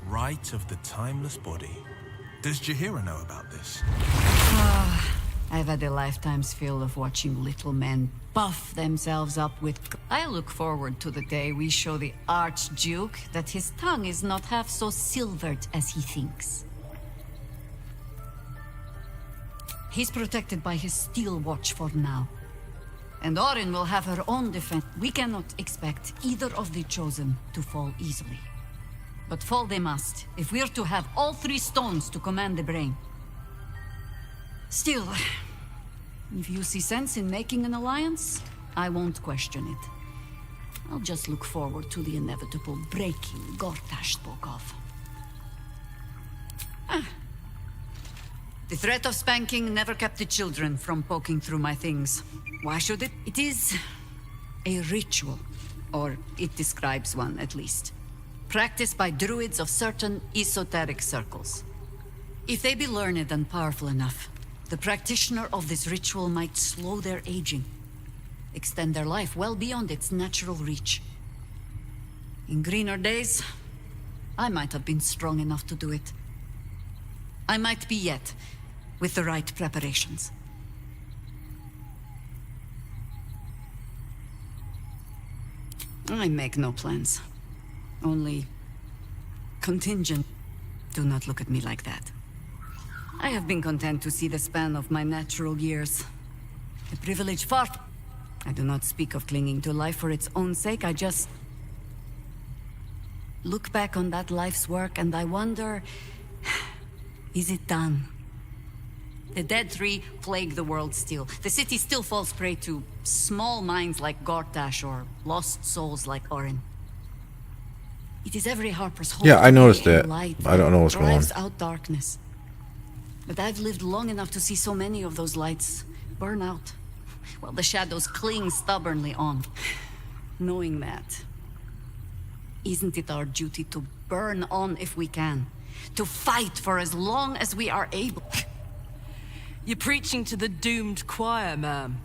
Rite of the timeless body. Does Jaheira know about this? I've had a lifetime's fill of watching little men buff themselves up with... I look forward to the day we show the Archduke that his tongue is not half so silvered as he thinks. He's protected by his steel watch for now. And Orin will have her own defense. We cannot expect either of the Chosen to fall easily. But fall they must, if we're to have all three stones to command the brain. Still, if you see sense in making an alliance, I won't question it. I'll just look forward to the inevitable breaking Gortash spoke of. The threat of spanking never kept the children from poking through my things. Why should it? It is a ritual, or it describes one at least. Practiced by druids of certain esoteric circles. If they be learned and powerful enough, the practitioner of this ritual might slow their aging, extend their life well beyond its natural reach. In greener days, I might have been strong enough to do it. I might be yet, with the right preparations. I make no plans. Only contingent. Do not look at me like that. I have been content to see the span of my natural years. A privilege far. I do not speak of clinging to life for its own sake. I just look back on that life's work and I wonder, is it done? The dead three plague the world still. The city still falls prey to small minds like Gortash or lost souls like Orin. It is every Harper's hope. Yeah, I noticed to be a that. light I don't know what's going on. drives out darkness. But I've lived long enough to see so many of those lights burn out, while the shadows cling stubbornly on. Knowing that, isn't it our duty to burn on if we can? To fight for as long as we are able? You're preaching to the doomed choir, ma'am.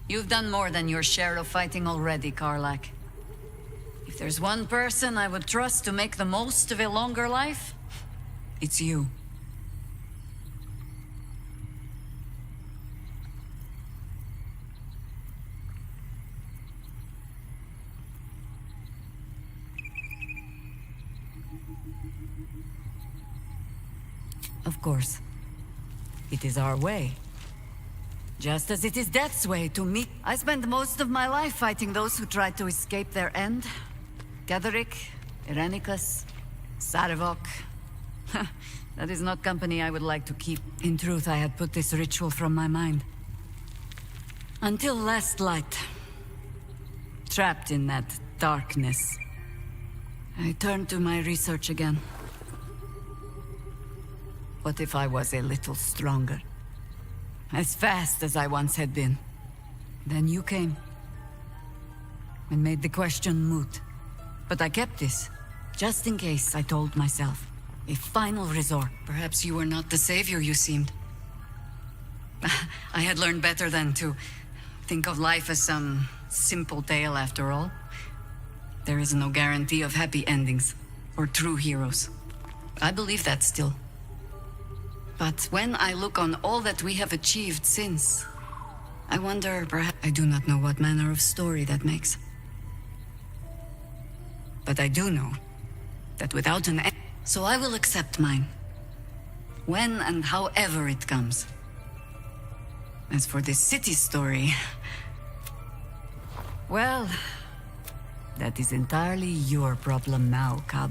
You've done more than your share of fighting already, Karlak. If there's one person I would trust to make the most of a longer life, it's you. Of course. It is our way. Just as it is Death's way to meet. I spent most of my life fighting those who tried to escape their end. Gatherick, Irenicus, Sarevok. That is not company I would like to keep. In truth, I had put this ritual from my mind. Until last light. Trapped in that darkness. I turned to my research again. What if I was a little stronger? As fast as I once had been. Then you came. And made the question moot. But I kept this. Just in case, I told myself. A final resort. Perhaps you were not the savior you seemed. I had learned better than to think of life as some simple tale after all. There is no guarantee of happy endings. Or true heroes. I believe that still. But when I look on all that we have achieved since, I wonder, perhaps I do not know what manner of story that makes. But I do know that without an end, so I will accept mine. When and however it comes. As for this city story, well, that is entirely your problem now, Cub.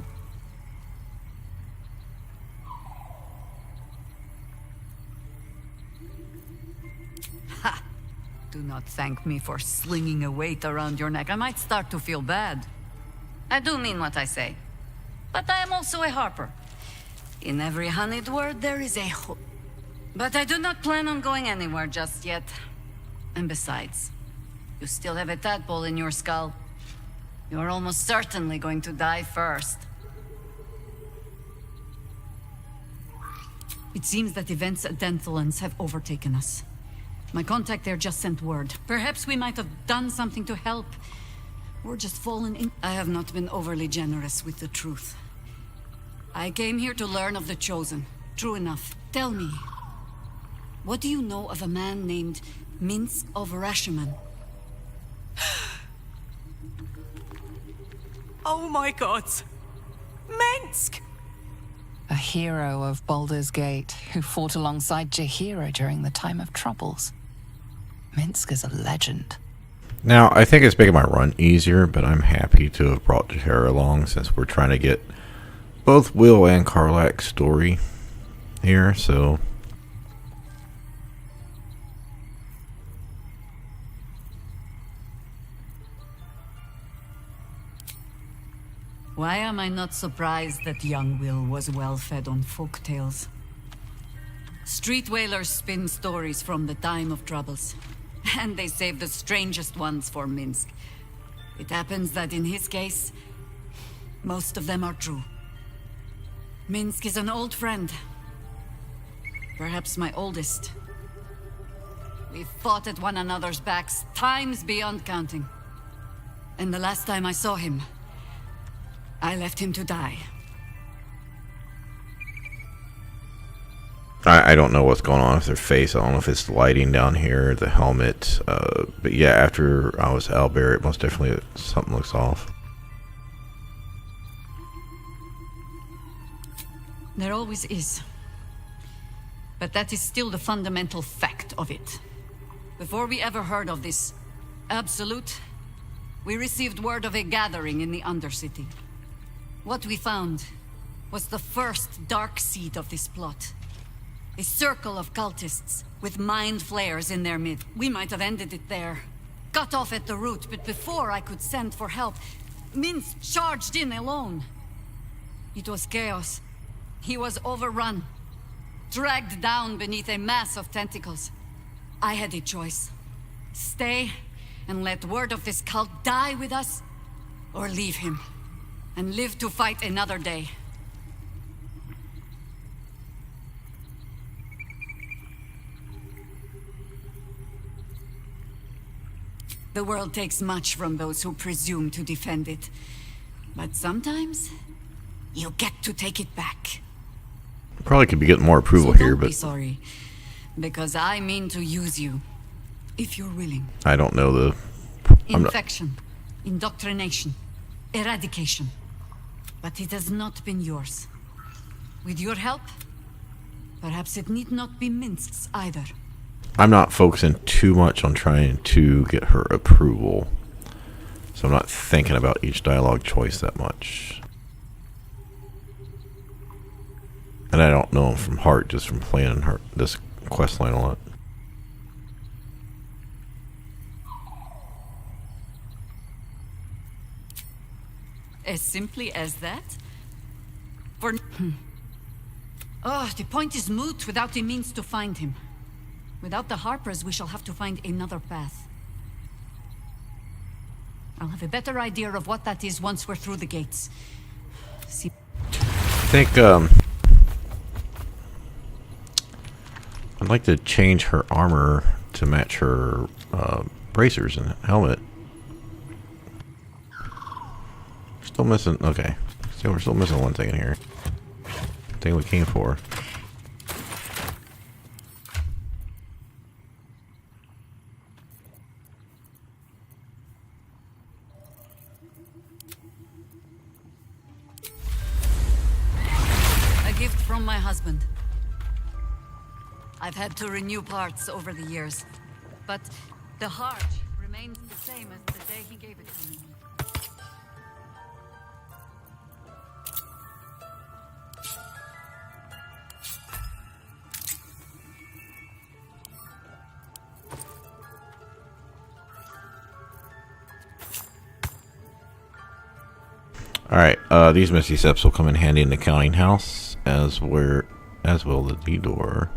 Do not thank me for slinging a weight around your neck. I might start to feel bad. I do mean what I say. But I am also a harper. In every honeyed word, there is a hook. But I do not plan on going anywhere just yet. And besides, you still have a tadpole in your skull. You are almost certainly going to die first. It seems that events at Denthalans have overtaken us. My contact there just sent word. Perhaps we might have done something to help. Or just fallen in. I have not been overly generous with the truth. I came here to learn of the Chosen. True enough. Tell me, what do you know of a man named Minsk of Rashiman? Oh my god! Minsk! A hero of Baldur's Gate who fought alongside Jaheira during the time of troubles. Minsk is a legend. Now, I think it's making my run easier, but I'm happy to have brought Jaheira along since we're trying to get both Wyll and Karlak's story here, so... Why am I not surprised that young Wyll was well fed on folk tales? Street whalers spin stories from the time of troubles. And they save the strangest ones for Minsk. It happens that in his case, most of them are true. Minsk is an old friend. Perhaps my oldest. We've fought at one another's backs times beyond counting. And the last time I saw him, I left him to die. I don't know what's going on with their face. I don't know if it's the lighting down here, the helmet. But yeah, after I was Albert, most definitely something looks off. There always is. But that is still the fundamental fact of it. Before we ever heard of this Absolute, we received word of a gathering in the Undercity. What we found was the first dark seed of this plot. A circle of cultists with mind flayers in their midst. We might have ended it there. Cut off at the root, but before I could send for help, Minsk charged in alone. It was chaos. He was overrun. Dragged down beneath a mass of tentacles. I had a choice. Stay and let word of this cult die with us, or leave him and live to fight another day. The world takes much from those who presume to defend it. But sometimes, you get to take it back. Probably could be getting more approval So here, don't be but sorry, because I mean to use you, if you're willing. I don't know the... I'm not, Infection, indoctrination, eradication. But it has not been yours. With your help, perhaps it need not be Minsk's either. I'm not focusing too much on trying to get her approval. So I'm not thinking about each dialogue choice that much. And I don't know them from heart, just from playing this quest line a lot. As simply as that? For... Oh, the point is moot without the means to find him. Without the Harpers, we shall have to find another path. I'll have a better idea of what that is once we're through the gates. See... I think, I'd like to change her armor to match her bracers and helmet. Still missing... Okay. So we're still missing one thing in here. Thing we came for. A gift from my husband. I've had to renew parts over the years, but the heart remains the same as the day he gave it to me. Alright, these misty steps will come in handy in the counting house, as will the D-door.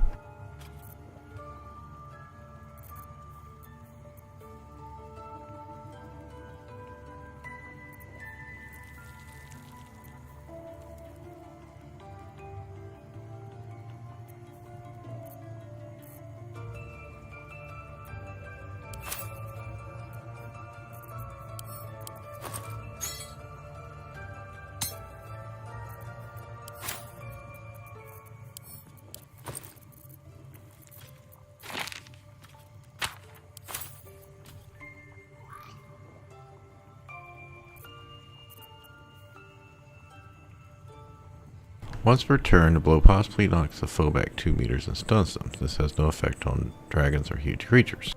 Once per turn, the blow possibly knocks the foe back 2 meters and stuns them. This has no effect on dragons or huge creatures.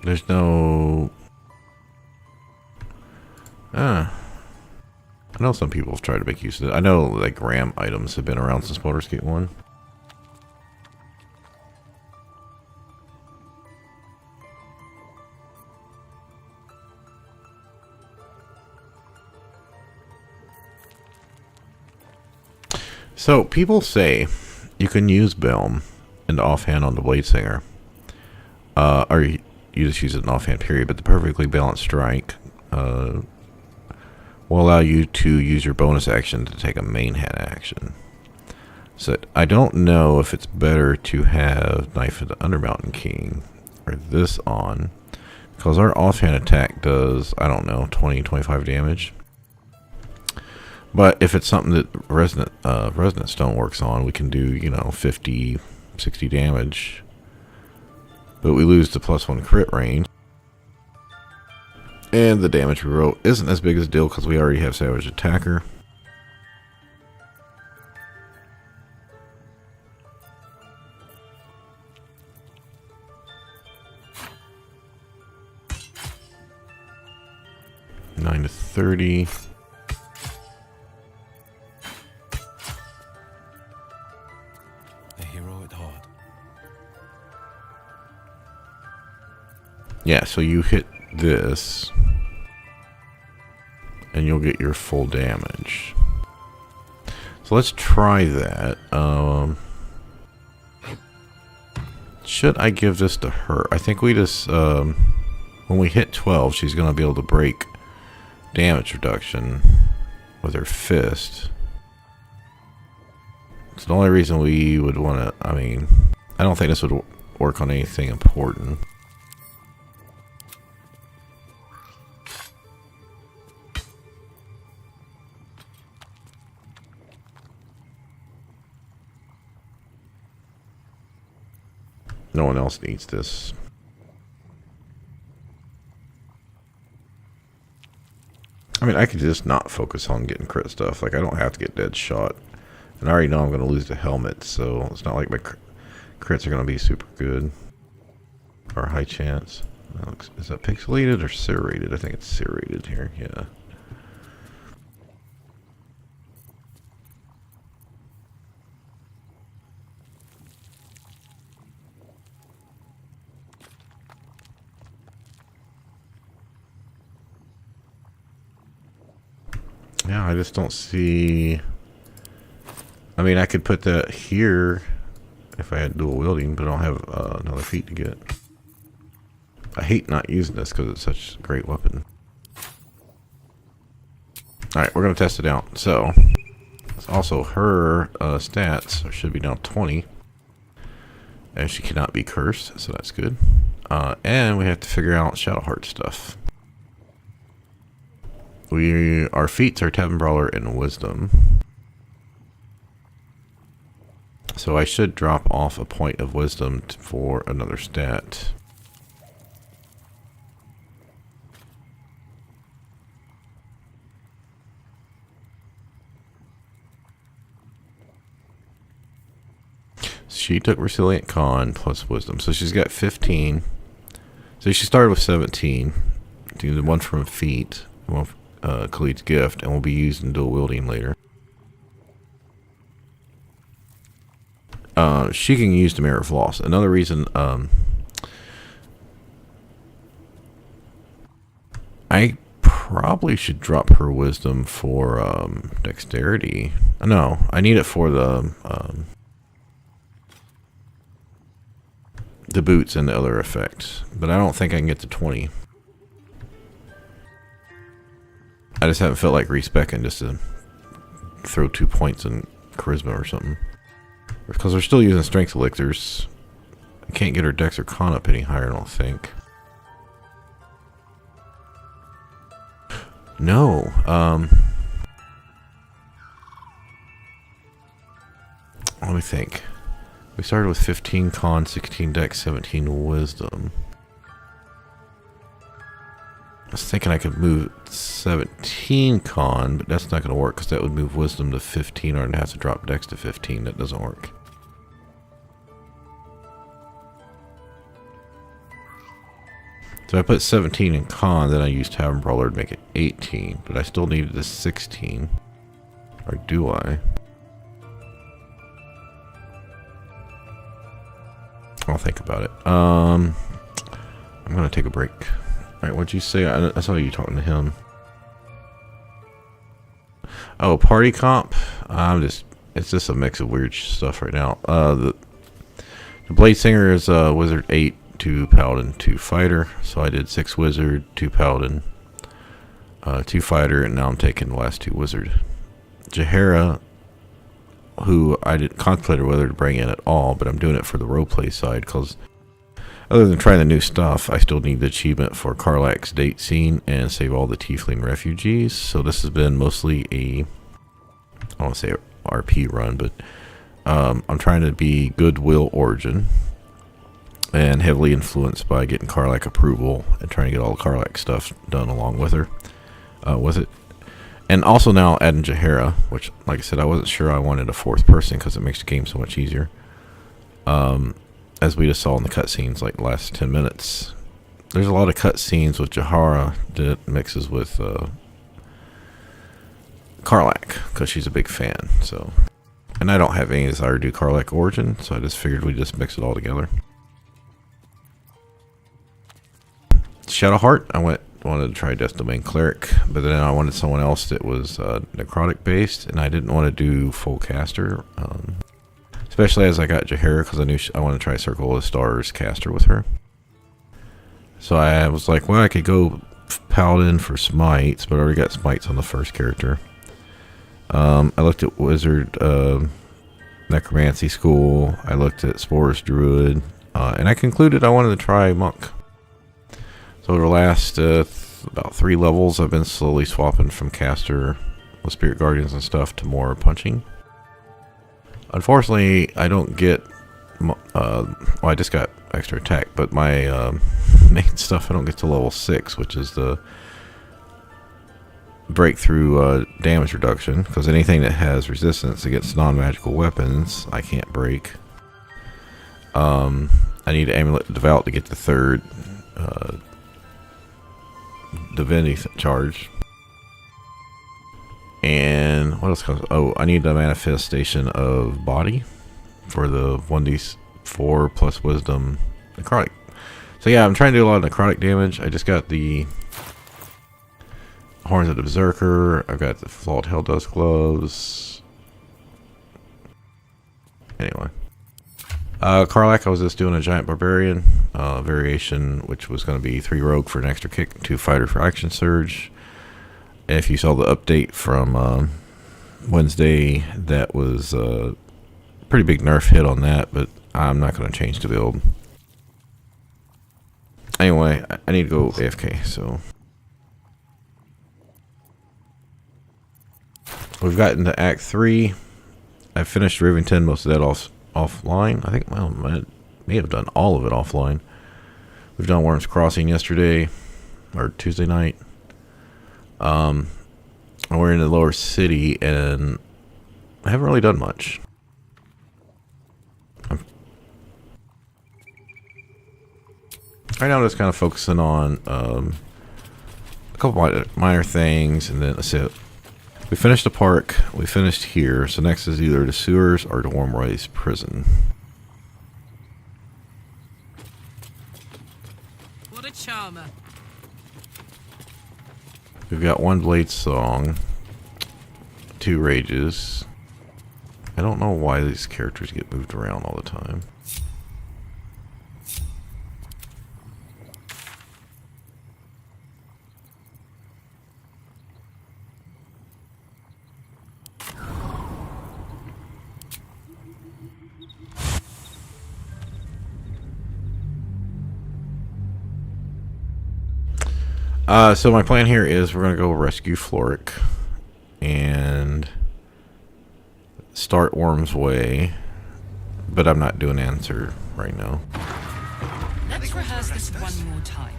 There's no... I know some people have tried to make use of it. I know like RAM items have been around since Baldur's Gate 1. So, people say you can use Belm and offhand on the Blade Singer. Or you just use it in offhand, period. But the perfectly balanced strike will allow you to use your bonus action to take a main hand action. So, I don't know if it's better to have Knife of the Undermountain King or this on. Because our offhand attack does, I don't know, 20, 25 damage. But if it's something that Resonant Stone works on, we can do, you know, 50, 60 damage. But we lose the +1 crit range. And the damage we roll isn't as big as a deal because we already have Savage Attacker. $9 to $30. Yeah, so you hit this, and you'll get your full damage. So let's try that. Should I give this to her? I think we just, when we hit 12, she's going to be able to break damage reduction with her fist. It's the only reason we would want to. I mean, I don't think this would work on anything important. No one else needs this. I mean, I could just not focus on getting crit stuff. Like, I don't have to get dead shot. And I already know I'm going to lose the helmet, so it's not like my crits are going to be super good. Or high chance. Is that pixelated or serrated? I think it's serrated here, yeah. Yeah, I just don't see... I mean, I could put that here if I had dual wielding, but I don't have another feat to get. I hate not using this because it's such a great weapon. Alright, we're going to test it out. So, also her stats should be now 20. And she cannot be cursed, so that's good. And we have to figure out Shadowheart stuff. Our feats are Tavern Brawler and Wisdom. So I should drop off a point of Wisdom for another stat. She took Resilient Con plus Wisdom. So she's got 15. So she started with 17. Do the one from feat. One Khalid's gift, and will be used in dual wielding later. She can use the Mirror of Loss. Another reason I probably should drop her wisdom for dexterity. No, I need it for the boots and the other effects, but I don't think I can get to 20. I just haven't felt like respecing just to throw 2 points in charisma or something. Because we're still using strength elixirs. I can't get her dex or con up any higher, I don't think. No. Let me think. We started with 15 con, 16 dex, 17 wisdom. I was thinking I could move 17 con, but that's not going to work because that would move wisdom to 15, or I'd have to drop dex to 15. That doesn't work. So I put 17 in con, then I used Tavern Brawler to make it 18, but I still needed the 16. Or do I? I'll think about it. I'm going to take a break. Alright, what'd you say? I saw you talking to him. Oh, party comp? It's just a mix of weird stuff right now. The Blade Singer is Wizard 8, 2 Paladin, 2 Fighter. So I did 6 Wizard, 2 Paladin, 2 Fighter, and now I'm taking the last 2 Wizard. Jaheira, who I didn't contemplate whether to bring in at all, but I'm doing it for the roleplay side, because other than trying the new stuff, I still need the achievement for Karlach's date scene and save all the Tiefling refugees. So this has been mostly I don't want to say RP run, but I'm trying to be good Wyll origin and heavily influenced by getting Karlach approval and trying to get all the Karlach stuff done along with her, with it. And also now adding Jaheira, which, like I said, I wasn't sure I wanted a 4th person because it makes the game so much easier. As we just saw in the cutscenes, like the last 10 minutes, there's a lot of cutscenes with Jaheira that mixes with Karlach because she's a big fan. So, and I don't have any desire to do Karlach origin, so I just figured we'd just mix it all together. Shadowheart, I wanted to try Death Domain Cleric, but then I wanted someone else that was necrotic based, and I didn't want to do full caster. Especially as I got Jaheira, because I knew I wanted to try Circle of the Stars caster with her. So I was like, well, I could go Paladin for smites, but I already got smites on the first character. I looked at Wizard necromancy school. I looked at Spores Druid, and I concluded I wanted to try monk. So over the last about 3 levels, I've been slowly swapping from caster with spirit guardians and stuff to more punching. Unfortunately, I don't get well, I just got extra attack, but my main stuff I don't get to level 6, which is the breakthrough damage reduction, because anything that has resistance against non-magical weapons I can't break. I need Amulet of Devout to get the 3rd divinity charge. And what else comes? Oh, I need the manifestation of body for the 1d4 plus wisdom necrotic. So yeah, I'm trying to do a lot of necrotic damage. I just got the Horns of the Berserker. I've got the Flawed Helldust gloves. Anyway, Karlach, I was just doing a giant barbarian variation, which was going to be 3 rogue for an extra kick, 2 fighter for action surge. If you saw the update from Wednesday, that was a pretty big nerf hit on that, but I'm not going to change the build. Anyway, I need to go AFK, so we've gotten to Act 3. I finished Rivington, most of that offline. I think, well, I may have done all of it offline. We've done Worm's Crossing yesterday, or Tuesday night. We're in the lower city, and I haven't really done much. Right now I'm just kind of focusing on a couple minor things, and then that's it. We finished the park, we finished here, so next is either the sewers or the Wormrise prison. What a charmer. We've got 1 Blade Song, 2 Rages. I don't know why these characters get moved around all the time. So my plan here is we're going to go rescue Floric and start Worm's Way, but I'm not doing answer right now. Let's rehearse this one more time.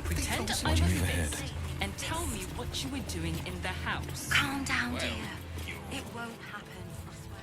Pretend I'm a fist and tell me what you were doing in the house. Calm down, dear. It won't happen, I swear.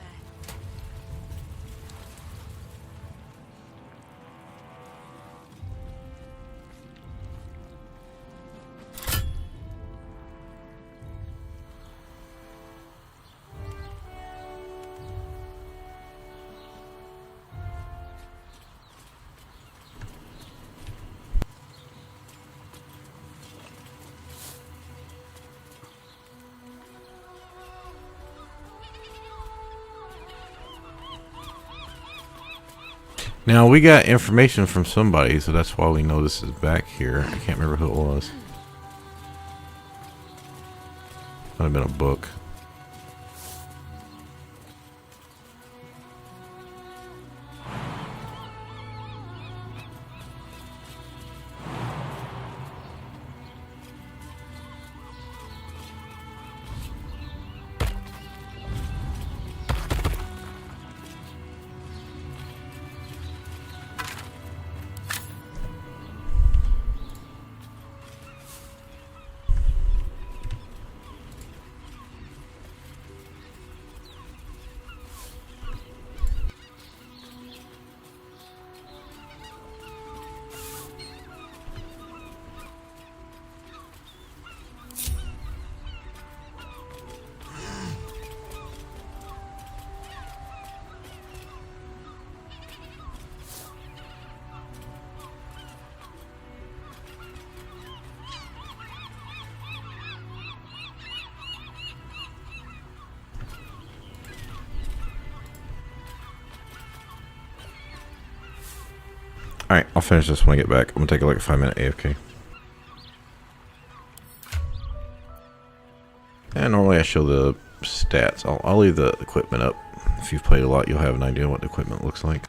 Now, we got information from somebody, so that's why we know this is back here. I can't remember who it was. Might have been a book. Alright, I'll finish this when I get back. I'm gonna take like a 5-minute AFK. And normally I show the stats. I'll leave the equipment up If you've played a lot, you'll have an idea what the equipment looks like.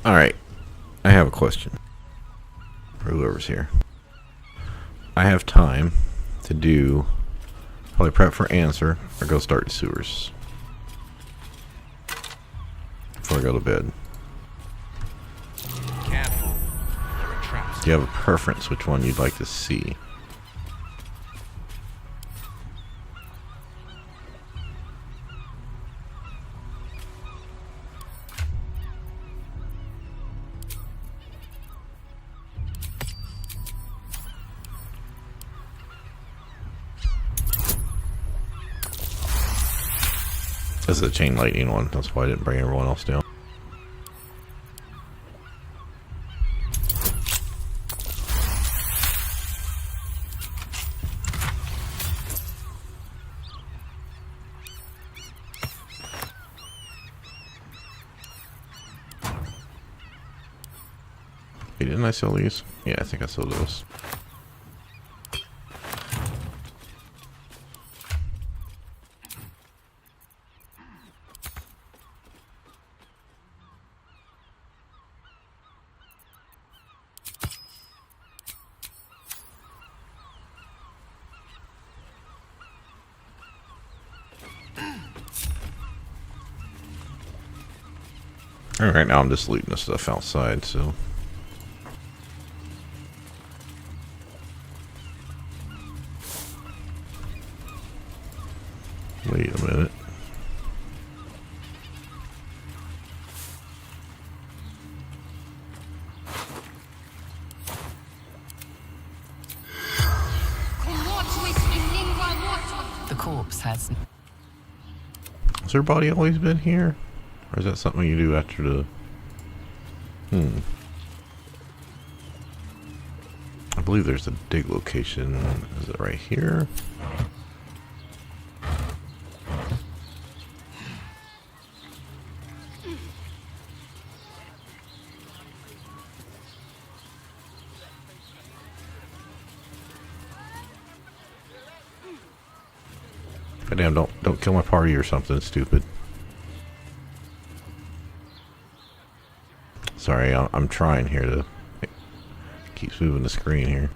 Alright. I have a question. For whoever's here. I have time to do probably prep for answer or go start the sewers before I go to bed. Careful. There are traps. Do you have a preference which one you'd like to see? This is a chain lightning one. That's why I didn't bring everyone else down. Hey, didn't I sell these? Yeah, I think I sold those. Alright, now I'm just looting the stuff outside, so... Wait a minute. The corpse has... Has her body always been here? Or is that something you do after the... I believe there's a dig location. Is it right here? God damn, don't kill my party or something stupid. Sorry, I'm trying here to... It keeps moving the screen here.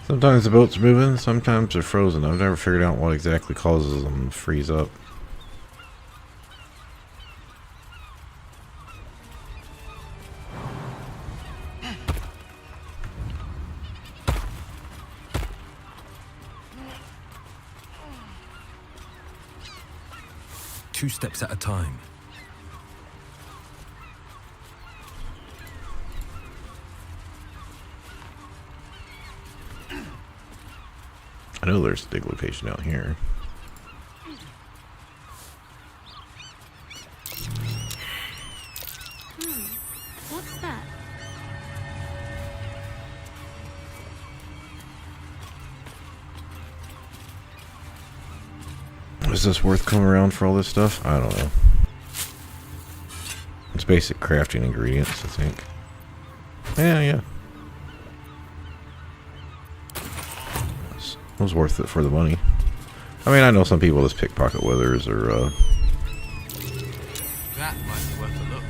Sometimes the boat's moving, sometimes they're frozen. I've never figured out what exactly causes them to freeze up. Two steps at a time. I know there's a dig location out here. What's that? Is this worth coming around for all this stuff? I don't know. It's basic crafting ingredients, I think. Yeah. It was worth it for the money. I mean, I know some people just pickpocket withers or, That might be worth a look.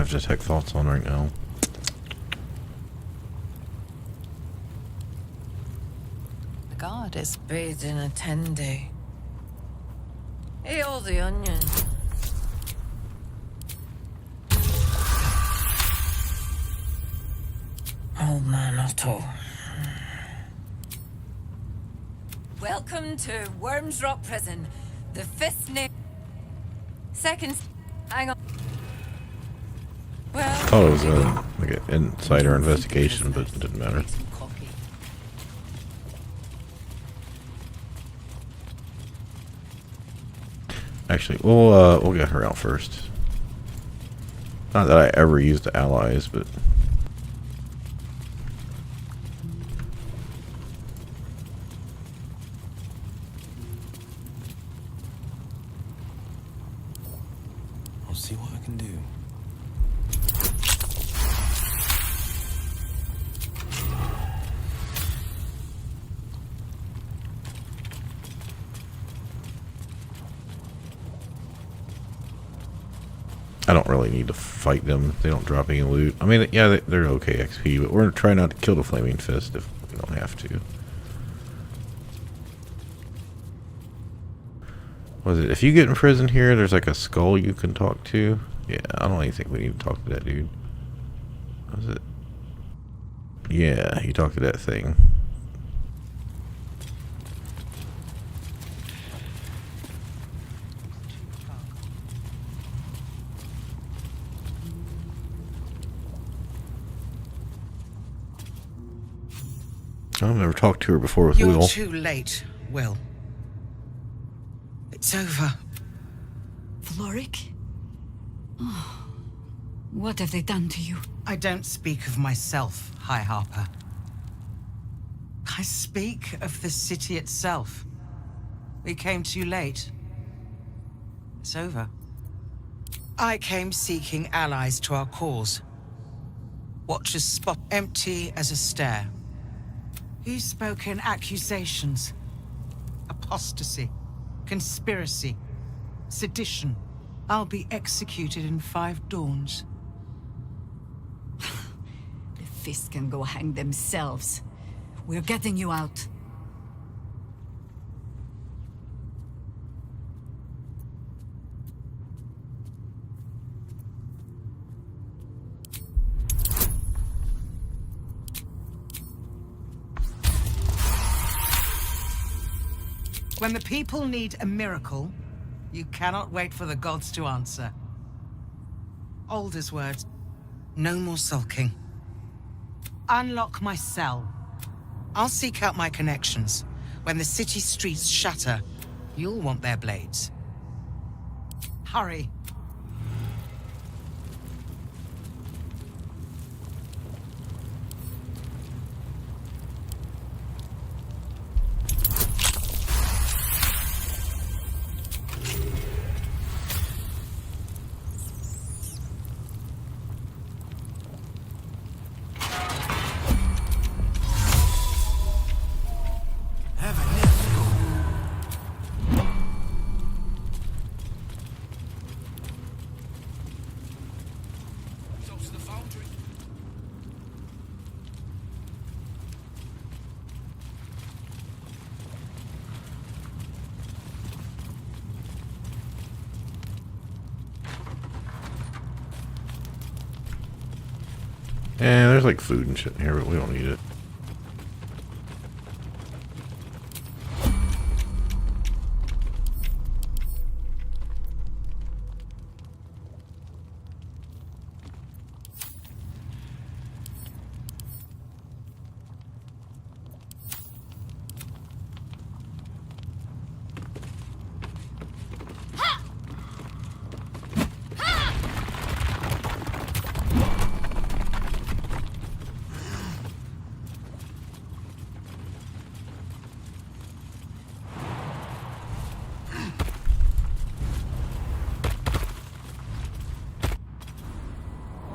have detect thoughts on right now. The guard is Bathed in a 10-day. Hey, all the onion. Old man Otto. Welcome to Worms Rock Prison. The fifth name. Second. Hang on. Well. I thought it was like an insider investigation, but it didn't matter. Actually, we'll get her out first. Not that I ever used the allies, but I'll see what I can do. I don't really need to fight them. They don't drop any loot. I mean, yeah, they're okay XP, but we're trying not to kill the Flaming Fist if we don't have to. Was it, if you get in prison here, there's like a skull you can talk to? Yeah, I don't even think we need to talk to that dude. Was it? Yeah, you talk to that thing. I've never talked to her before with You're Wyll. too late, Wyll. It's over. Floric? Oh, what have they done to you? I don't speak of myself, High Harper. I speak of the city itself. We came too late. It's over. I came seeking allies to our cause. Watchers spot empty as a stare. He's spoken accusations. Apostasy. Conspiracy. Sedition. I'll be executed in 5 dawns. The Fist can go hang themselves. We're getting you out. When the people need a miracle, you cannot wait for the gods to answer. Alder's words. No more sulking. Unlock my cell. I'll seek out my connections. When the city streets shatter, you'll want their blades. Hurry. Yeah, there's like food and shit in here, but we don't need it.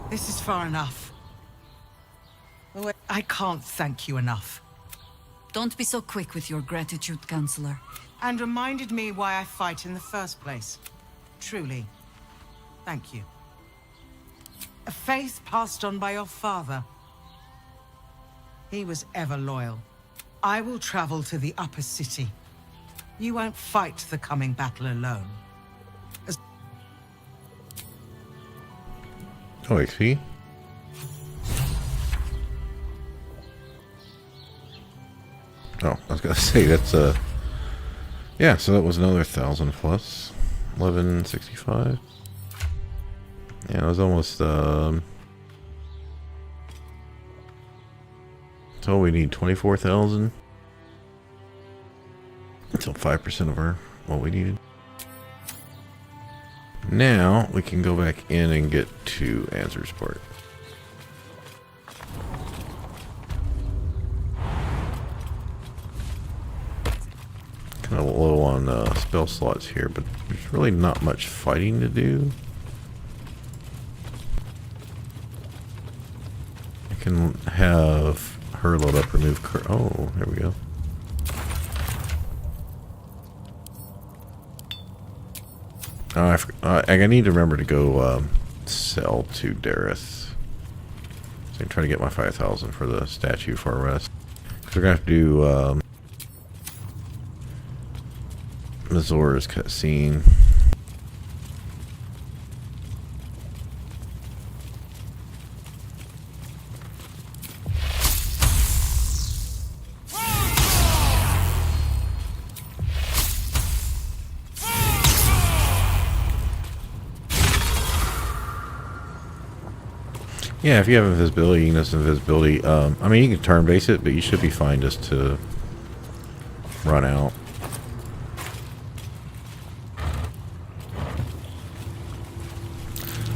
This is far enough. I can't thank you enough. Don't be so quick with your gratitude, Counselor. And reminded me why I fight in the first place. Truly. Thank you. A faith passed on by your father. He was ever loyal. I will travel to the upper city. You won't fight the coming battle alone. Oh, XP? Oh, I was gonna say that's yeah, so that was another 1,000 plus 1165. Yeah, it was almost so we need 24,000. So 5% of our what we needed. Now we can go back in and get to Answer's part. Kind of low on spell slots here, but there's really not much fighting to do. I can have her load up, remove oh, there we go. I need to remember to go sell to Dareth. So I'm trying to get my 5,000 for the statue Far West. We're gonna have to do Mazora's cutscene. Yeah, if you have invisibility, you can use invisibility. I mean, you can turn base it, but you should be fine just to run out.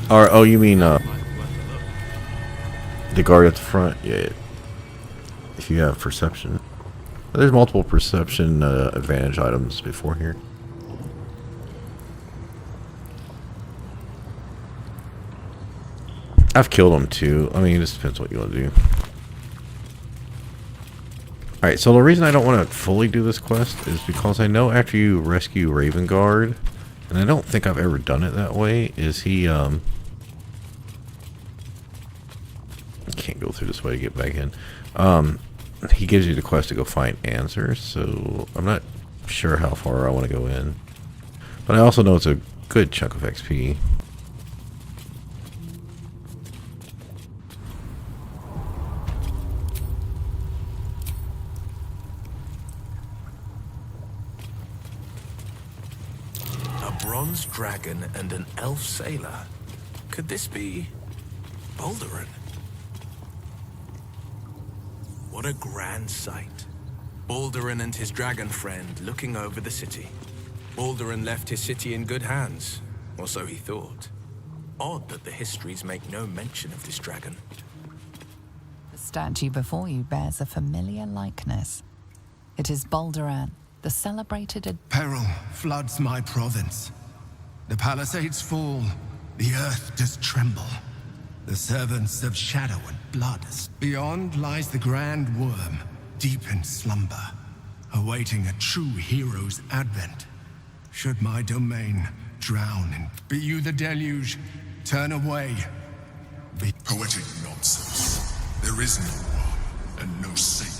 Or, oh, you mean the guard at the front? Yeah. If you have perception. There's multiple perception advantage items before here. I've killed them too. I mean, it just depends what you want to do. Alright, so the reason I don't want to fully do this quest is because I know after you rescue Ravengard, and I don't think I've ever done it that way, is he, I can't go through this way to get back in. He gives you the quest to go find answers, so I'm not sure how far I want to go in. But I also know it's a good chunk of XP. Bronze dragon and an elf sailor. Could this be Baldur? What a grand sight. Baldurin and his dragon friend looking over the city. Baldurin left his city in good hands, or so he thought. Odd that the histories make no mention of this dragon. The statue before you bears a familiar likeness. It is Balduran, the celebrated... Peril floods my province. The palisades fall, the earth does tremble. The servants of shadow and blood. Beyond lies the grand worm, deep in slumber, awaiting a true hero's advent. Should my domain drown in... Be you the deluge, turn away. Be... Poetic nonsense. There is no one and no savior.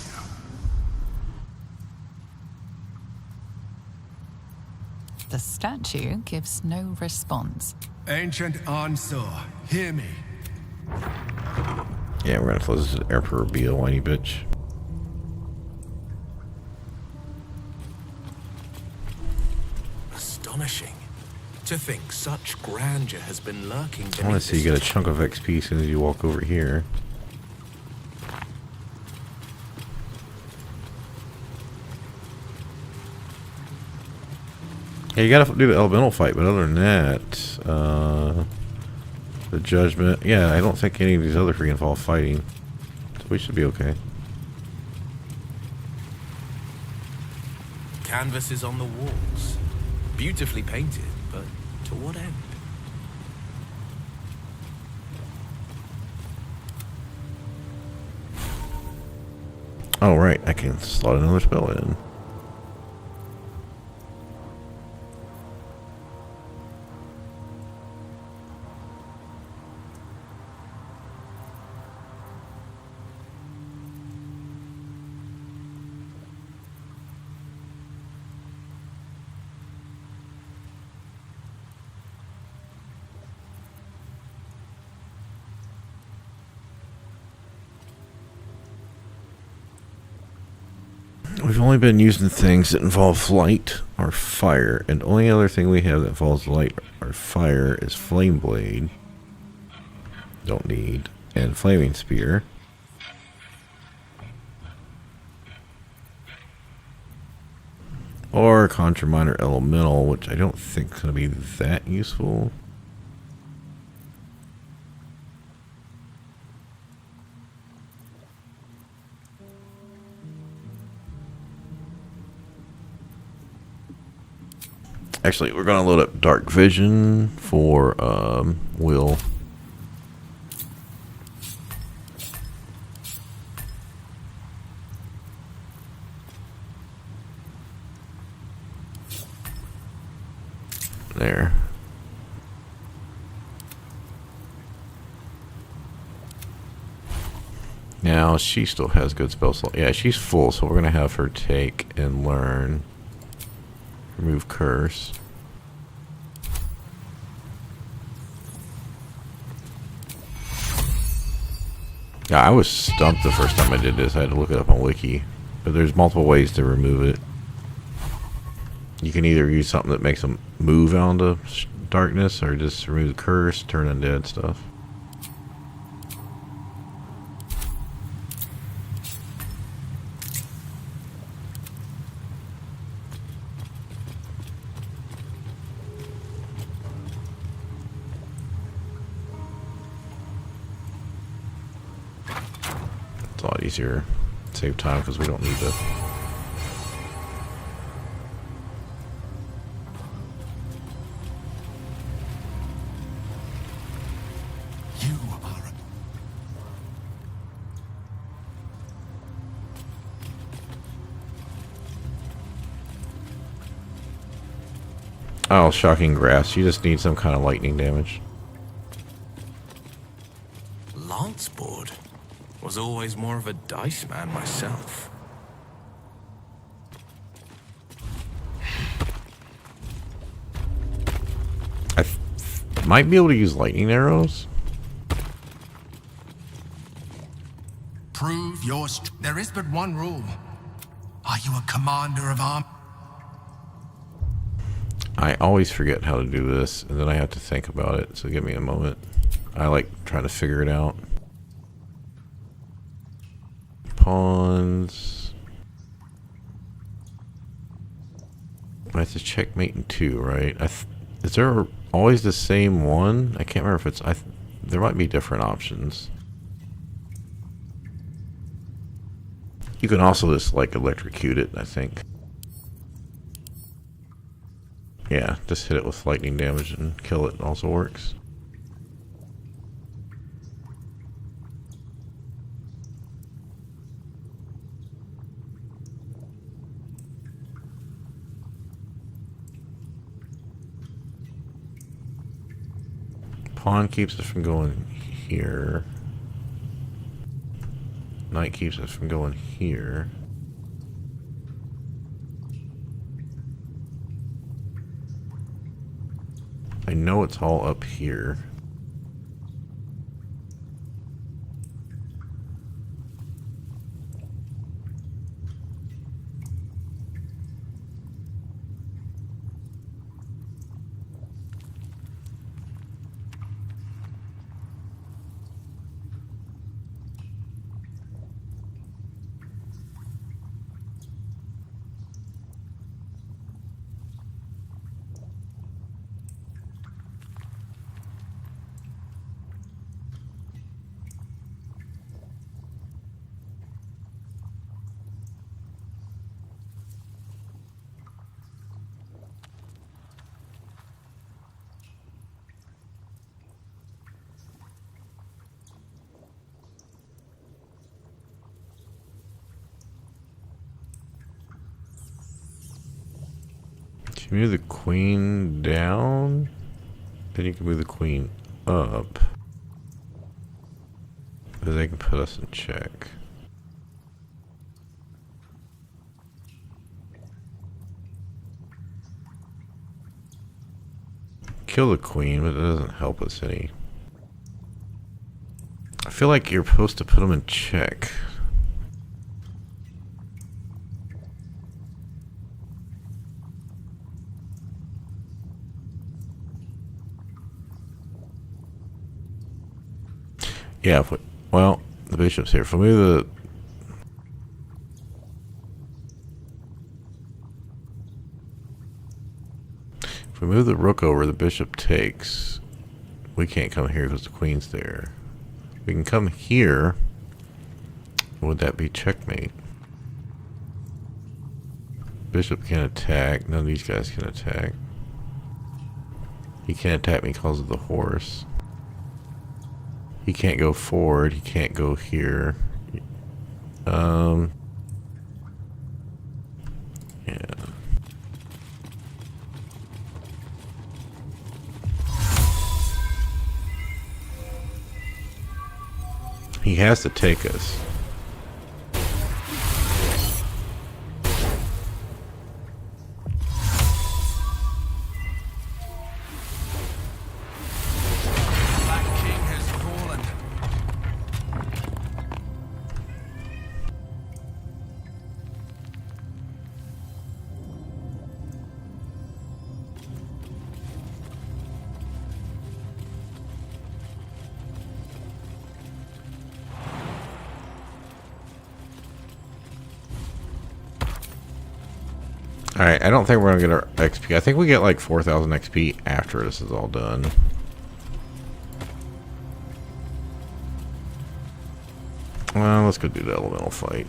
The statue gives no response. Ancient Ansor, hear me. Yeah, we're gonna close this Emperor be a whiny bitch. Astonishing. To think such grandeur has been lurking beneath. I want to see you get a chunk of XP as soon as you walk over here. Yeah, you gotta do the elemental fight, but other than that, the judgment. Yeah, I don't think any of these other freaking fall fighting, so we should be okay. Canvases on the walls, beautifully painted, but to what end? Oh right, I can slot another spell in. We've only been using things that involve light or fire, and the only other thing we have that involves light or fire is Flame Blade. Don't need. And Flaming Spear. Or Conjure Minor Elemental, which I don't think is going to be that useful. Actually, we're going to load up Dark Vision for Wyll. There. Now, she still has good spell slot. Yeah, she's full, so we're going to have her take and learn. Remove curse. Yeah, I was stumped the first time I did this. I had to look it up on Wiki. But there's multiple ways to remove it. You can either use something that makes them move out into darkness, or just remove the curse, turn undead stuff. It's a lot easier. Save time because we don't need to. Oh, shocking grass. You just need some kind of lightning damage. Lanceboard? Was always more of a dice man myself. I might be able to use lightning arrows. Prove your There is but one rule. Are you a commander of arms? I always forget how to do this, and then I have to think about it, so give me a moment. I like trying to figure it out. Pawns. I have to checkmate in 2, right? Is there always the same one? I can't remember if it's... there might be different options. You can also just, like, electrocute it, I think. Yeah, just hit it with lightning damage and kill it. Also works. Pawn keeps us from going here. Knight keeps us from going here. I know it's all up here. Can you move the queen down? Then you can move the queen up. Then they can put us in check. Kill the queen, but it doesn't help us any. I feel like you're supposed to put them in check. Yeah, if we, well, the bishop's here. If we move the rook over, the bishop takes. We can't come here because the queen's there. We can come here. Would that be checkmate? Bishop can attack. None of these guys can attack. He can't attack me because of the horse. He can't go forward. He can't go here. Yeah. He has to take us. Alright, I don't think we're gonna get our XP. I think we get like 4,000 XP after this is all done. Well, let's go do the elemental fight.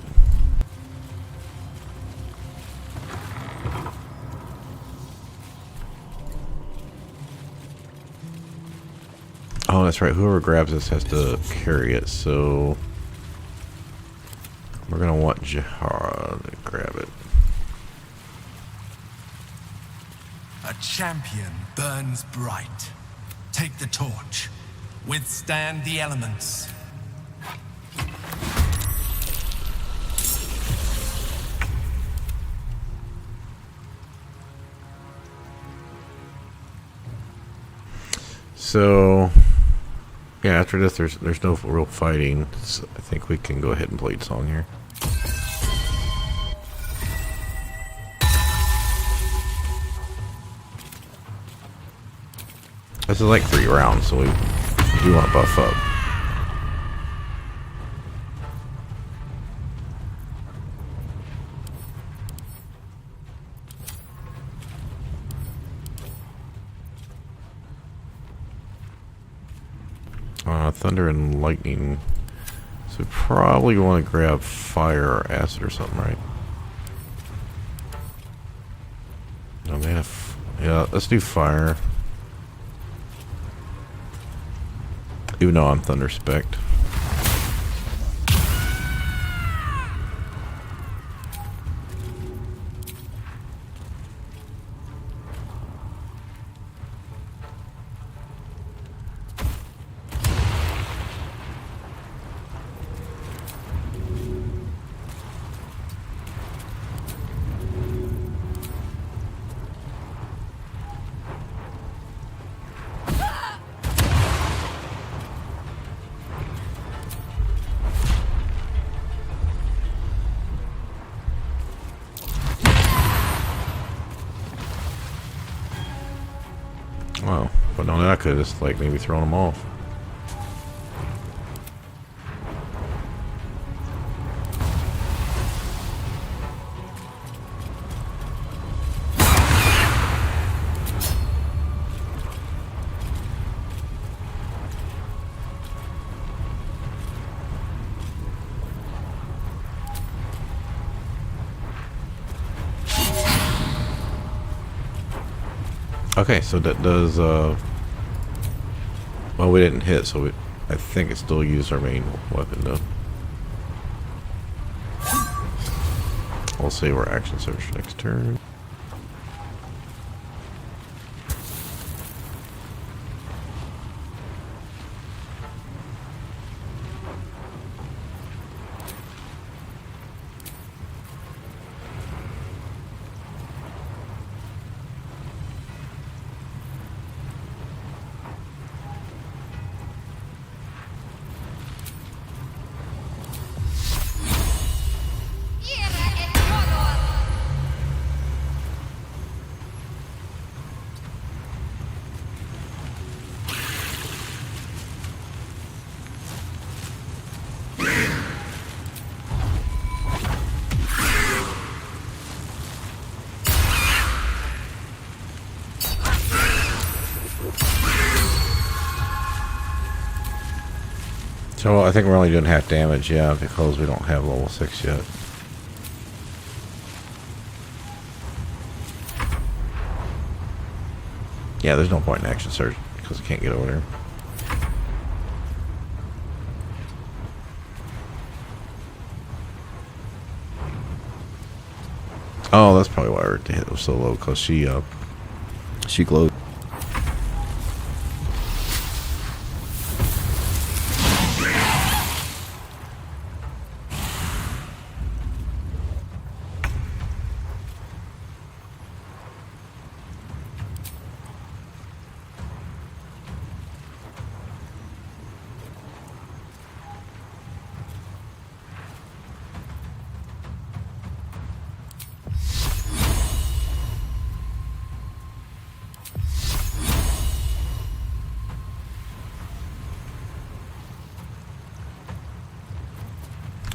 Oh, that's right. Whoever grabs this has to carry it, so we're gonna want Jahara to grab it. A champion burns bright. Take the torch. Withstand the elements. So, yeah, after this, there's no real fighting. So I think we can go ahead and play song here. This is like 3 rounds, so we do want to buff up. Thunder and lightning. So we probably want to grab fire or acid or something, right? No, they have. Yeah, let's do fire. Even though I'm Thunder Spect. Wow, but no, I could have just like maybe thrown them off. Okay, so that does, well, we didn't hit, so I think it still used our main weapon, though. I'll save our action search next turn. So I think we're only doing half damage, yeah, because we don't have level 6 yet. Yeah, there's no point in action surge because I can't get over there. Oh, that's probably why her hit was so low, because she glowed.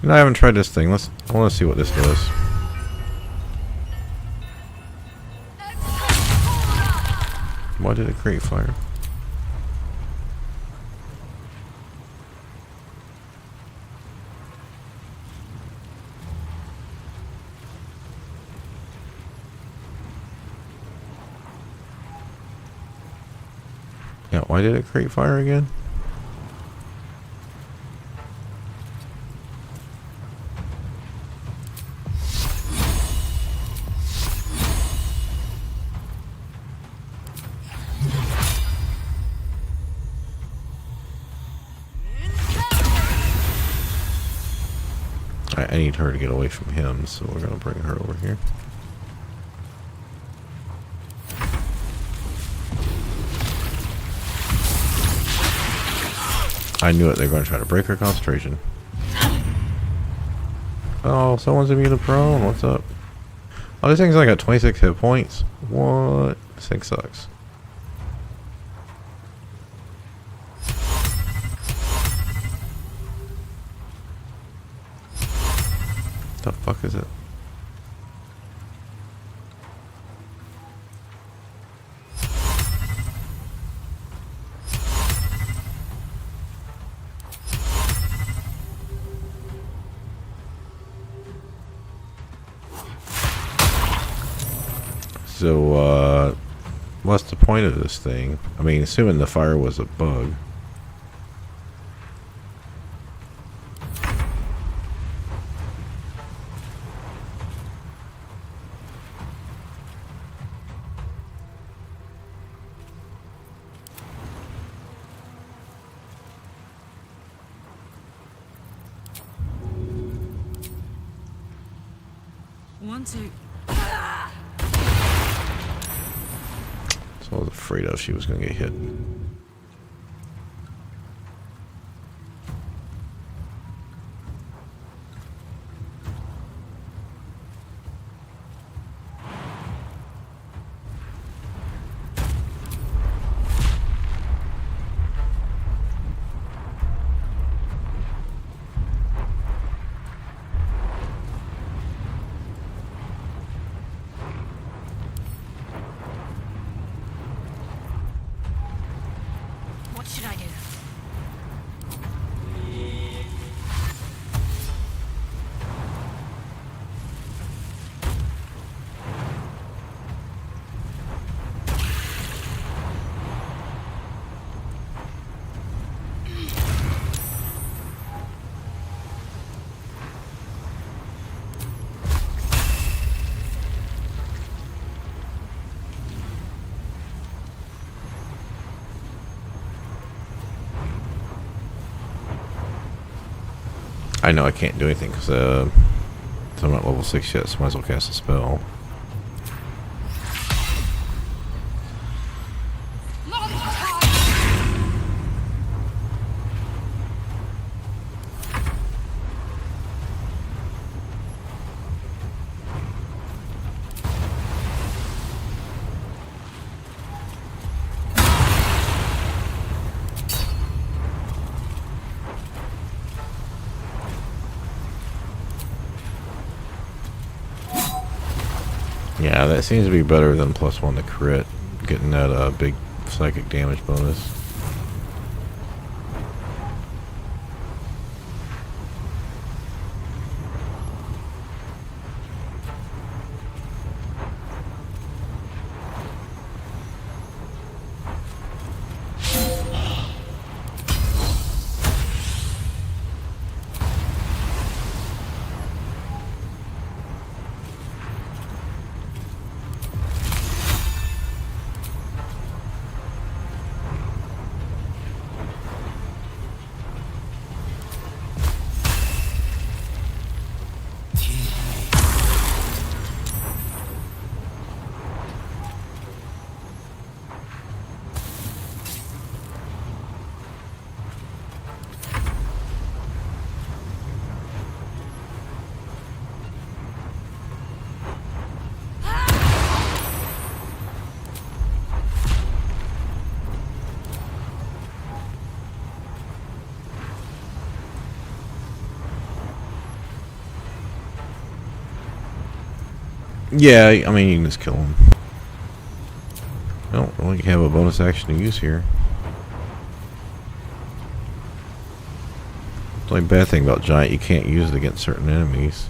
And I haven't tried this thing. I want to see what this does. Why did it create fire? Yeah, why did it create fire again? I need her to get away from him, so we're going to bring her over here. I knew it. They're going to try to break her concentration. Oh, someone's immune to prone. What's up? Oh, this thing's only got 26 hit points. What? This thing sucks. What the fuck is it? So, what's the point of this thing? I mean, assuming the fire was a bug. So I was afraid of she was going to get hit. What should I do? I know I can't do anything because I'm not level 6 yet, so might as well cast a spell. Yeah, that seems to be better than +1 to crit, getting that big psychic damage bonus. Yeah, I mean, you can just kill him. I don't really have a bonus action to use here. The only bad thing about giant, you can't use it against certain enemies.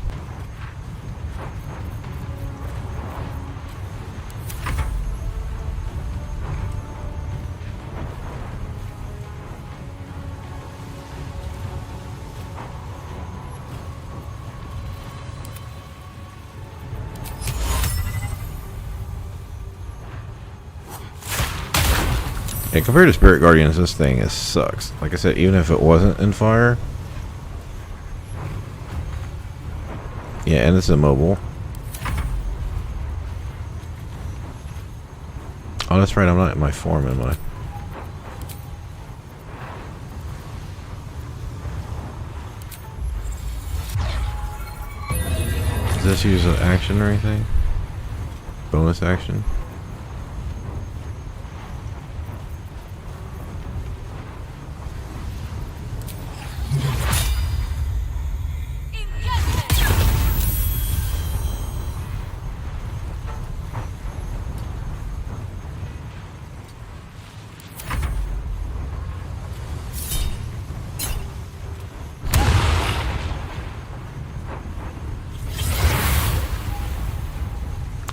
Yeah, compared to Spirit Guardians, this thing sucks. Like I said, even if it wasn't in fire. Yeah, and it's immobile. Oh, that's right, I'm not in my form, am I? Does this use an action or anything? Bonus action?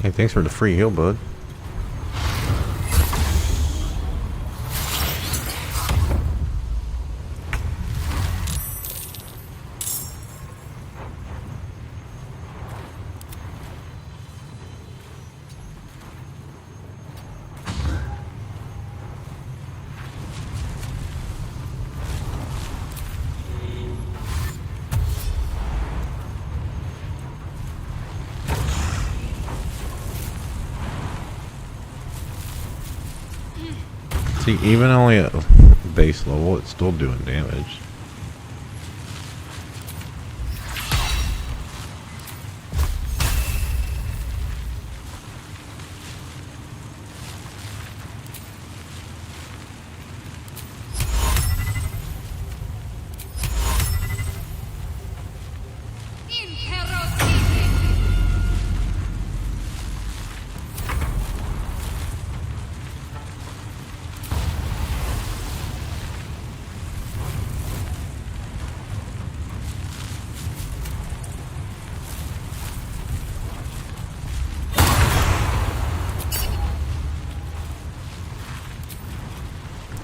Hey, thanks for the free heal, bud. See, even only at base level, it's still doing damage.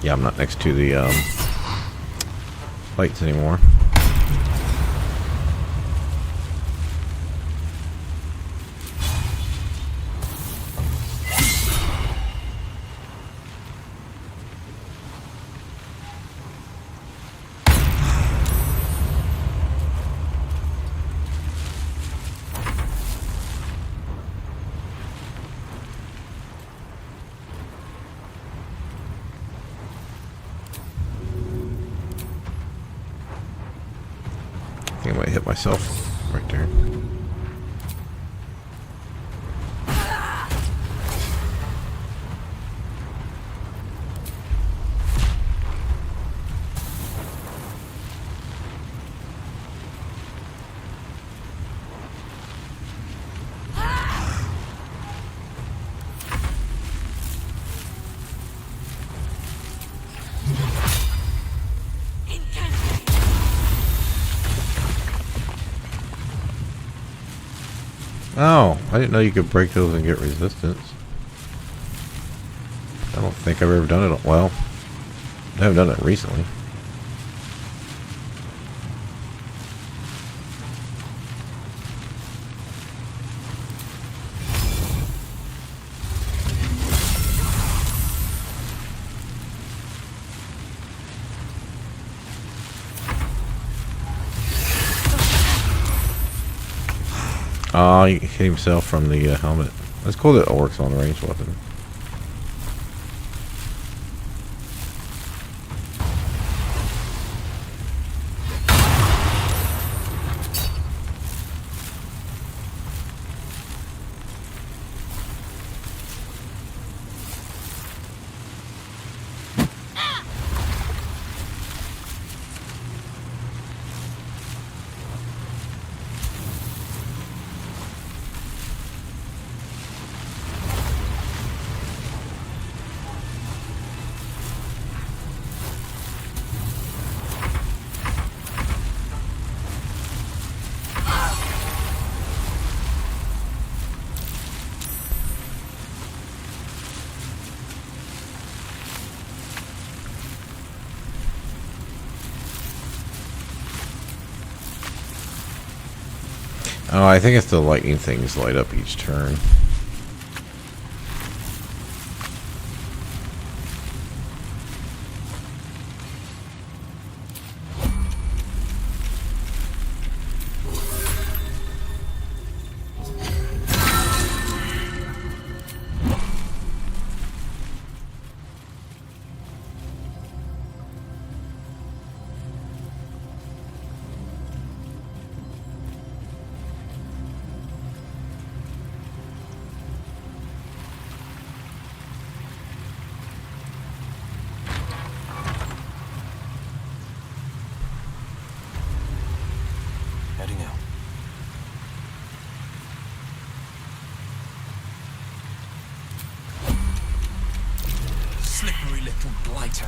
Yeah, I'm not next to the lights anymore. I think I might hit myself right there. Oh, I didn't know you could break those and get resistance. I don't think I've ever done it. Well, I haven't done it recently. Oh, he hit himself from the helmet. That's cool that it works on a ranged weapon. Oh, I think it's the lightning things light up each turn. Heading out. Slippery little blighter.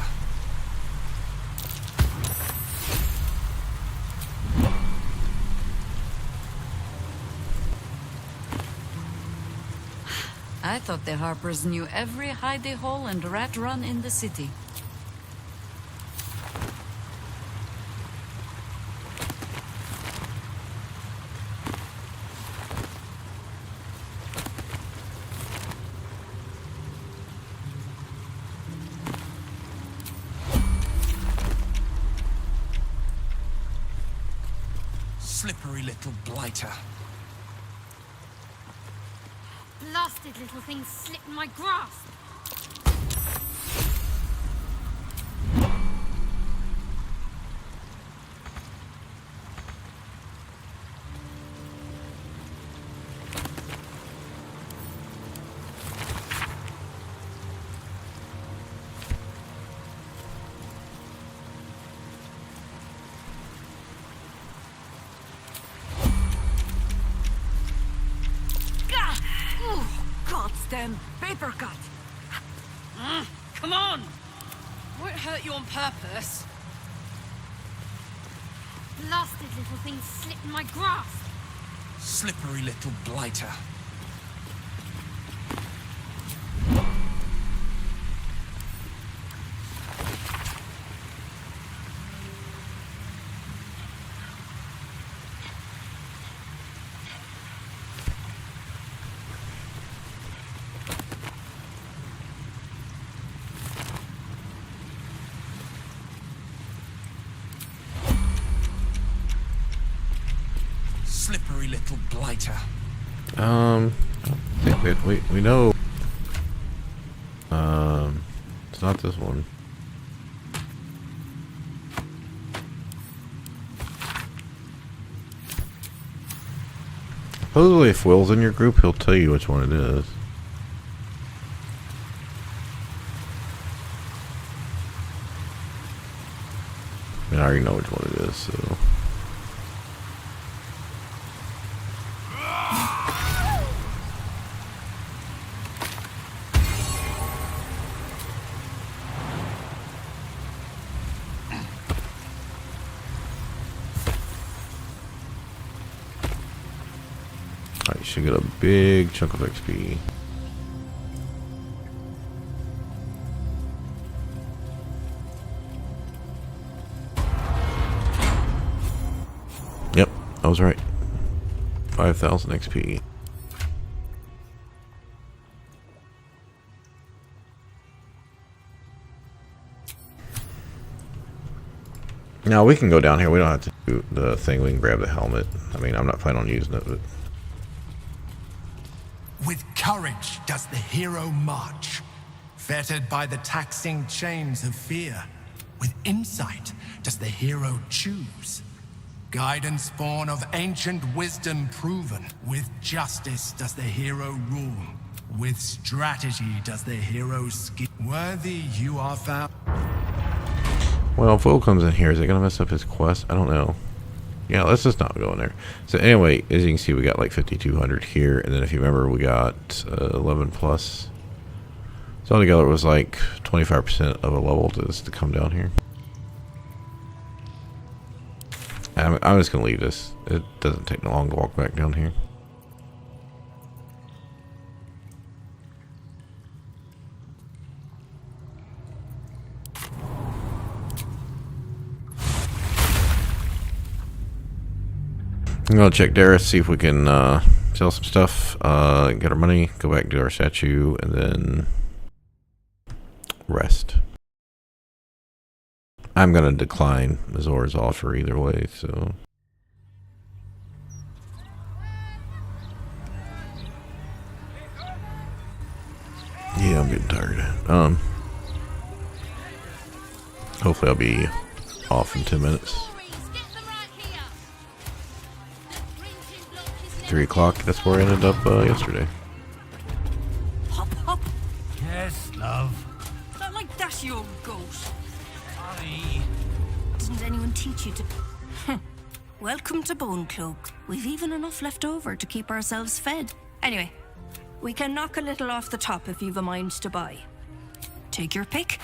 I thought the Harpers knew every hidey hole and rat run in the city. Slippery little blighter. Blasted little thing slipped in my grasp. Goddamn paper cut! Come on! Won't hurt you on purpose. Blasted little thing slipped in my grasp. Slippery little blighter. Slippery little blighter. I think we know. It's not this one. Supposedly, if Will's in your group, he'll tell you which one it is. I mean, I already know which one it is, so. You should get a big chunk of XP. Yep, I was right. 5,000 XP. Now we can go down here. We don't have to do the thing. We can grab the helmet. I mean, I'm not planning on using it, but. With courage does the hero march, fettered by the taxing chains of fear. With insight does the hero choose, guidance born of ancient wisdom proven. With justice does the hero rule, with strategy does the hero scheme. Worthy you are found. Well, if Will comes in here, is it going to mess up his quest? I don't know. Yeah, let's just not go in there. So anyway, as you can see, we got like 5,200 here. And then if you remember, we got 11 plus. So altogether, it was like 25% of a level to come down here. I'm just going to leave this. It doesn't take long to walk back down here. I'm gonna check Darius, see if we can sell some stuff, get our money, go back and do our statue, and then rest. I'm gonna decline Azor's offer either way, so. Yeah, I'm getting tired. Hopefully I'll be off in 10 minutes. 3 o'clock, that's where I ended up yesterday. Hop, hop. Yes, love. Not like that's your ghost. Aye. Didn't anyone teach you to... Welcome to Bone Cloak. We've even enough left over to keep ourselves fed. Anyway, we can knock a little off the top if you've a mind to buy. Take your pick.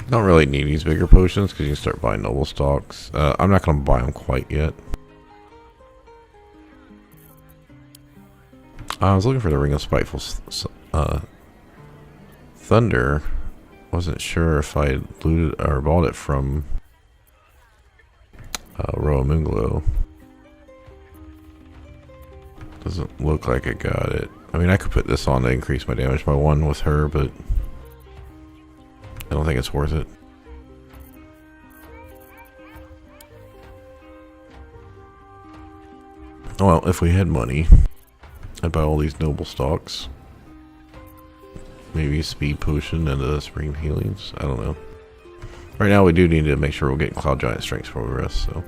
Don't really need these bigger potions because you can start buying noble stocks. I'm not going to buy them quite yet. I was looking for the Ring of Spiteful Thunder. Wasn't sure if I looted or bought it from Roa Moonglow. Doesn't look like I got it. I mean, I could put this on to increase my damage by 1 with her, but I don't think it's worth it. Well, if we had money, I'd buy all these noble stocks. Maybe a speed potion and a spring healings. I don't know. Right now we do need to make sure we're getting Cloud Giant strengths before we rest, so.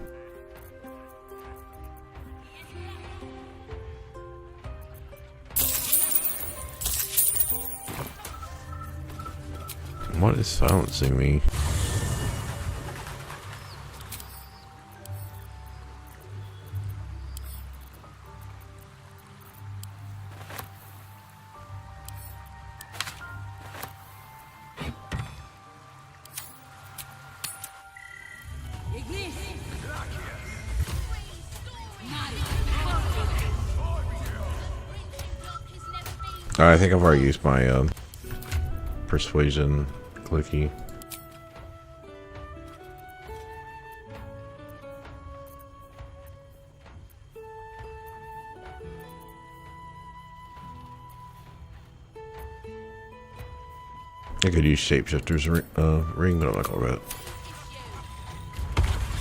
What is silencing me? I think I've already used my persuasion clicky. I could use Shapeshifter's ring, but I'm not gonna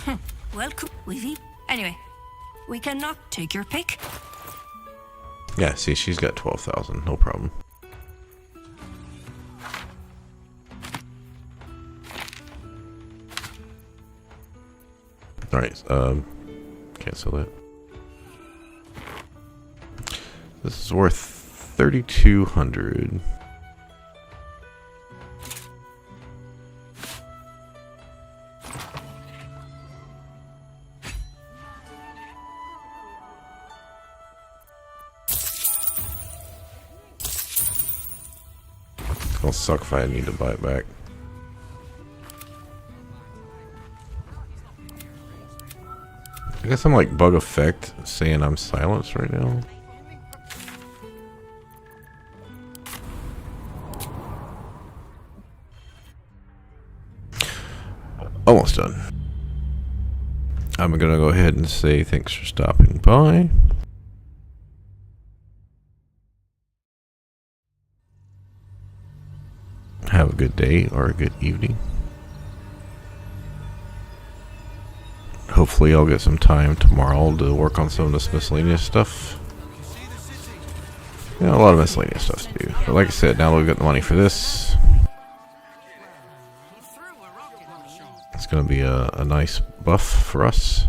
bet. Welcome, Weavy. Anyway, we can knock. Take your pick. Yeah, see, she's got 12,000, no problem. Alright, cancel that. This is worth 3,200. It'll suck if I need to buy it back. I guess I'm like bug effect saying I'm silenced right now. Almost done. I'm gonna go ahead and say thanks for stopping by. Have a good day or a good evening. Hopefully I'll get some time tomorrow to work on some of this miscellaneous stuff. Yeah, a lot of miscellaneous stuff to do. But like I said, now that we've got the money for this, it's going to be a nice buff for us.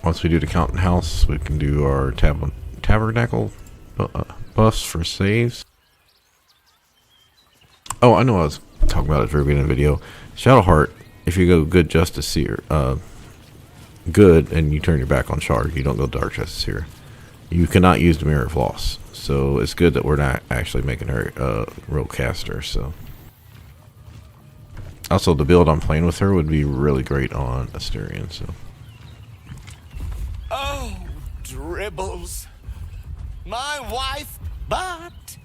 Once we do the Counting House, we can do our tabernacle buffs for saves. Oh, I know what I was talking about at the very beginning of the video. Shadowheart, if you go good Justice Seer, good, and you turn your back on Shard, you don't go Dark Justice Seer, you cannot use the Mirror of Loss. So it's good that we're not actually making her a real caster. So also the build I'm playing with her would be really great on Asterion. So Oh, dribbles. My wife, but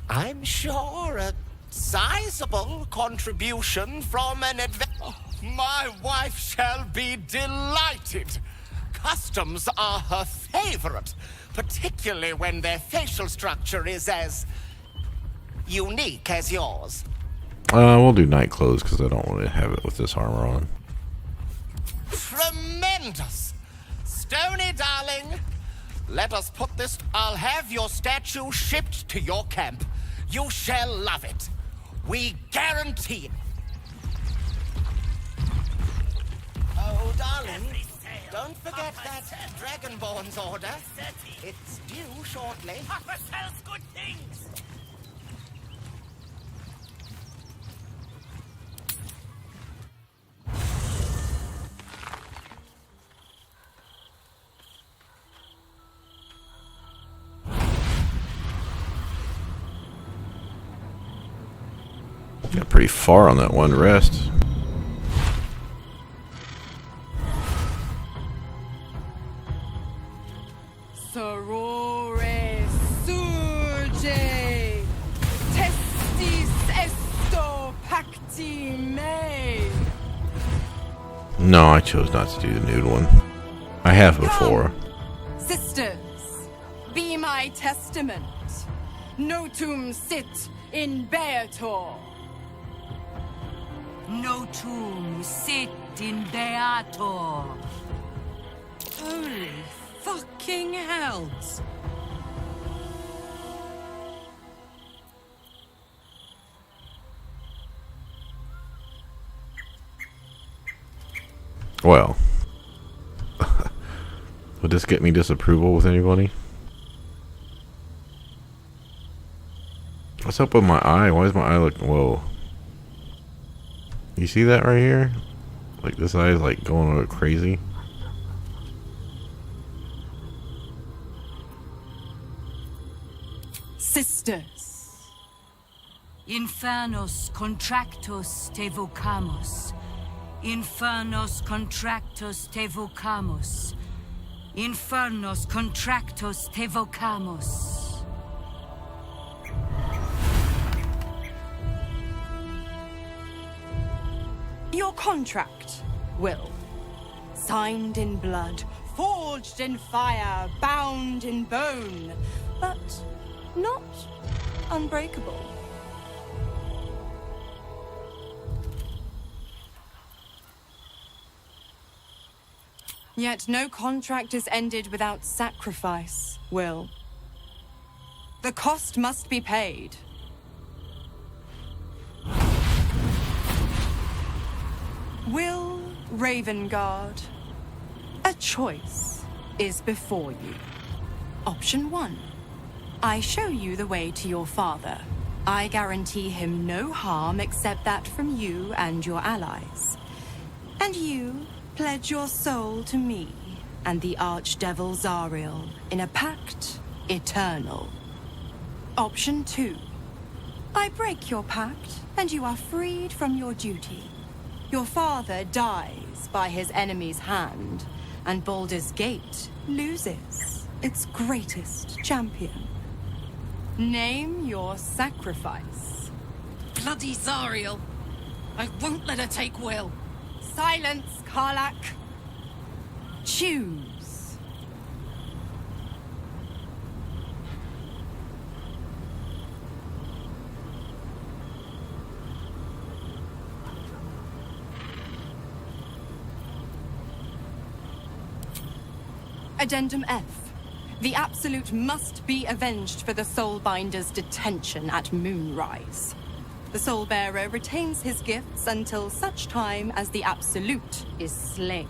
I'm sure a sizable contribution from an my wife shall be delighted. Customs are her favorite, particularly when their facial structure is as unique as yours. we'll do night clothes because I don't want to have it with this armor on. Tremendous! Stony, darling, let us put this. I'll have your statue shipped to your camp. You shall love it. We guarantee it. Oh, darling, don't forget that Dragonborn's order. It's due shortly. Papa sells good things. Got pretty far on that one rest. Sorore surge, testis esto pacti me. No, I chose not to do the nude one. I have before. Sisters, be my testament. Notum sit in Beator. Notum sit in Beator. Holy fucking hells. Well, would this get me disapproval with anybody? What's up with my eye? Why is my eye looking? Whoa. You see that right here? Like this eye is like going a little crazy. Sisters. Infernos contractos te vocamus. Infernos contractos te vocamus. Infernos contractos te vocamus. Your contract, Wyll. Signed in blood, forged in fire, bound in bone, but not unbreakable. Yet no contract is ended without sacrifice, Wyll. The cost must be paid. Wyll Ravengard, a choice is before you. Option 1. I show you the way to your father. I guarantee him no harm except that from you and your allies. And you pledge your soul to me and the Archdevil Zariel in a pact eternal. Option 2. I break your pact and you are freed from your duty. Your father dies by his enemy's hand, and Baldur's Gate loses its greatest champion. Name your sacrifice. Bloody Zariel. I won't let her take Wyll. Silence, Karlak. Choose. Addendum F. The Absolute must be avenged for the Soulbinder's detention at Moonrise. The Soulbearer retains his gifts until such time as the Absolute is slain.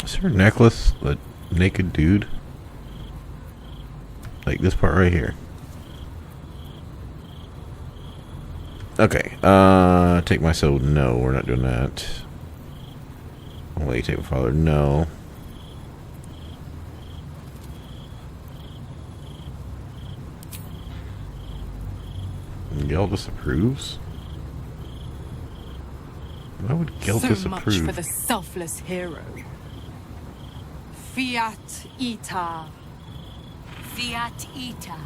Is there a necklace? A naked dude? Like this part right here. Okay, take my soul. No, we're not doing that. I'll let you take my father. No. Gel disapproves? Why would Gel so disapprove? So much for the selfless hero. Fiat ita. Fiat ita.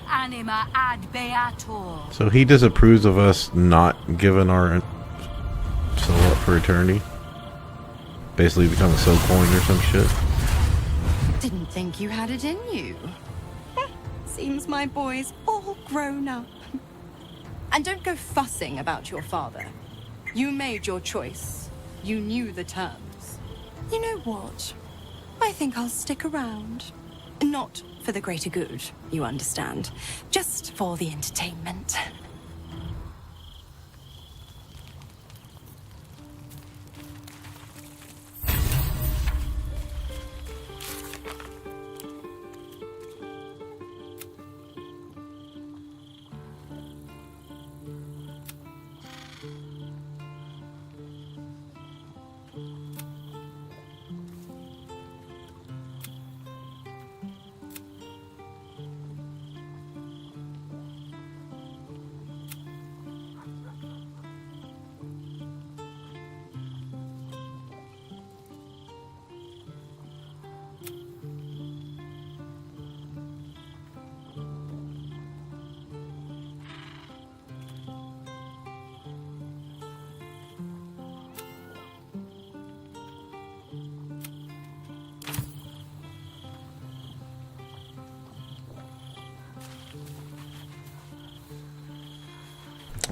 Anima ad beator. So he disapproves of us not giving our soul up for eternity? Basically become a soul coin or some shit? Didn't think you had it in you. Seems my boy's all grown up. And don't go fussing about your father. You made your choice. You knew the terms. You know what? I think I'll stick around. Not for the greater good, you understand. Just for the entertainment.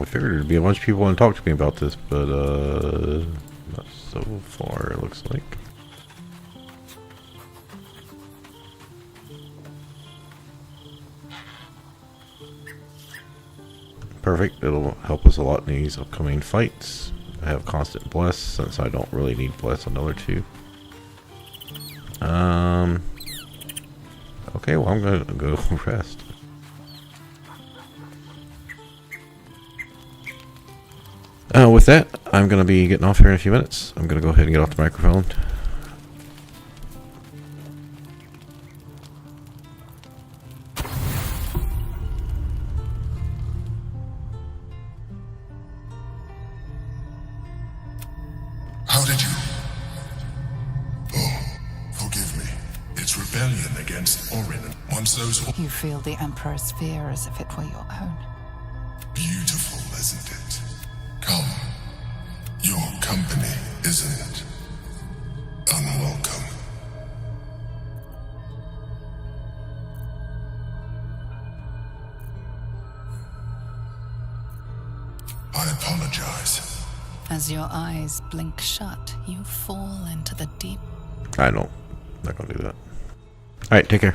I figured there'd be a bunch of people want to talk to me about this, but not so far, it looks like. Perfect, it'll help us a lot in these upcoming fights. I have constant bless since I don't really need bless on the other two. Okay, well I'm gonna go rest. With that, I'm going to be getting off here in a few minutes. I'm going to go ahead and get off the microphone. How did you? Oh, forgive me. It's rebellion against Orin. Once those... You feel the Emperor's fear as if it were your own. Beautiful, isn't it? Come. Your company isn't unwelcome. I apologize. As your eyes blink shut, you fall into the deep. I know. I'm not gonna do that. Alright, take care.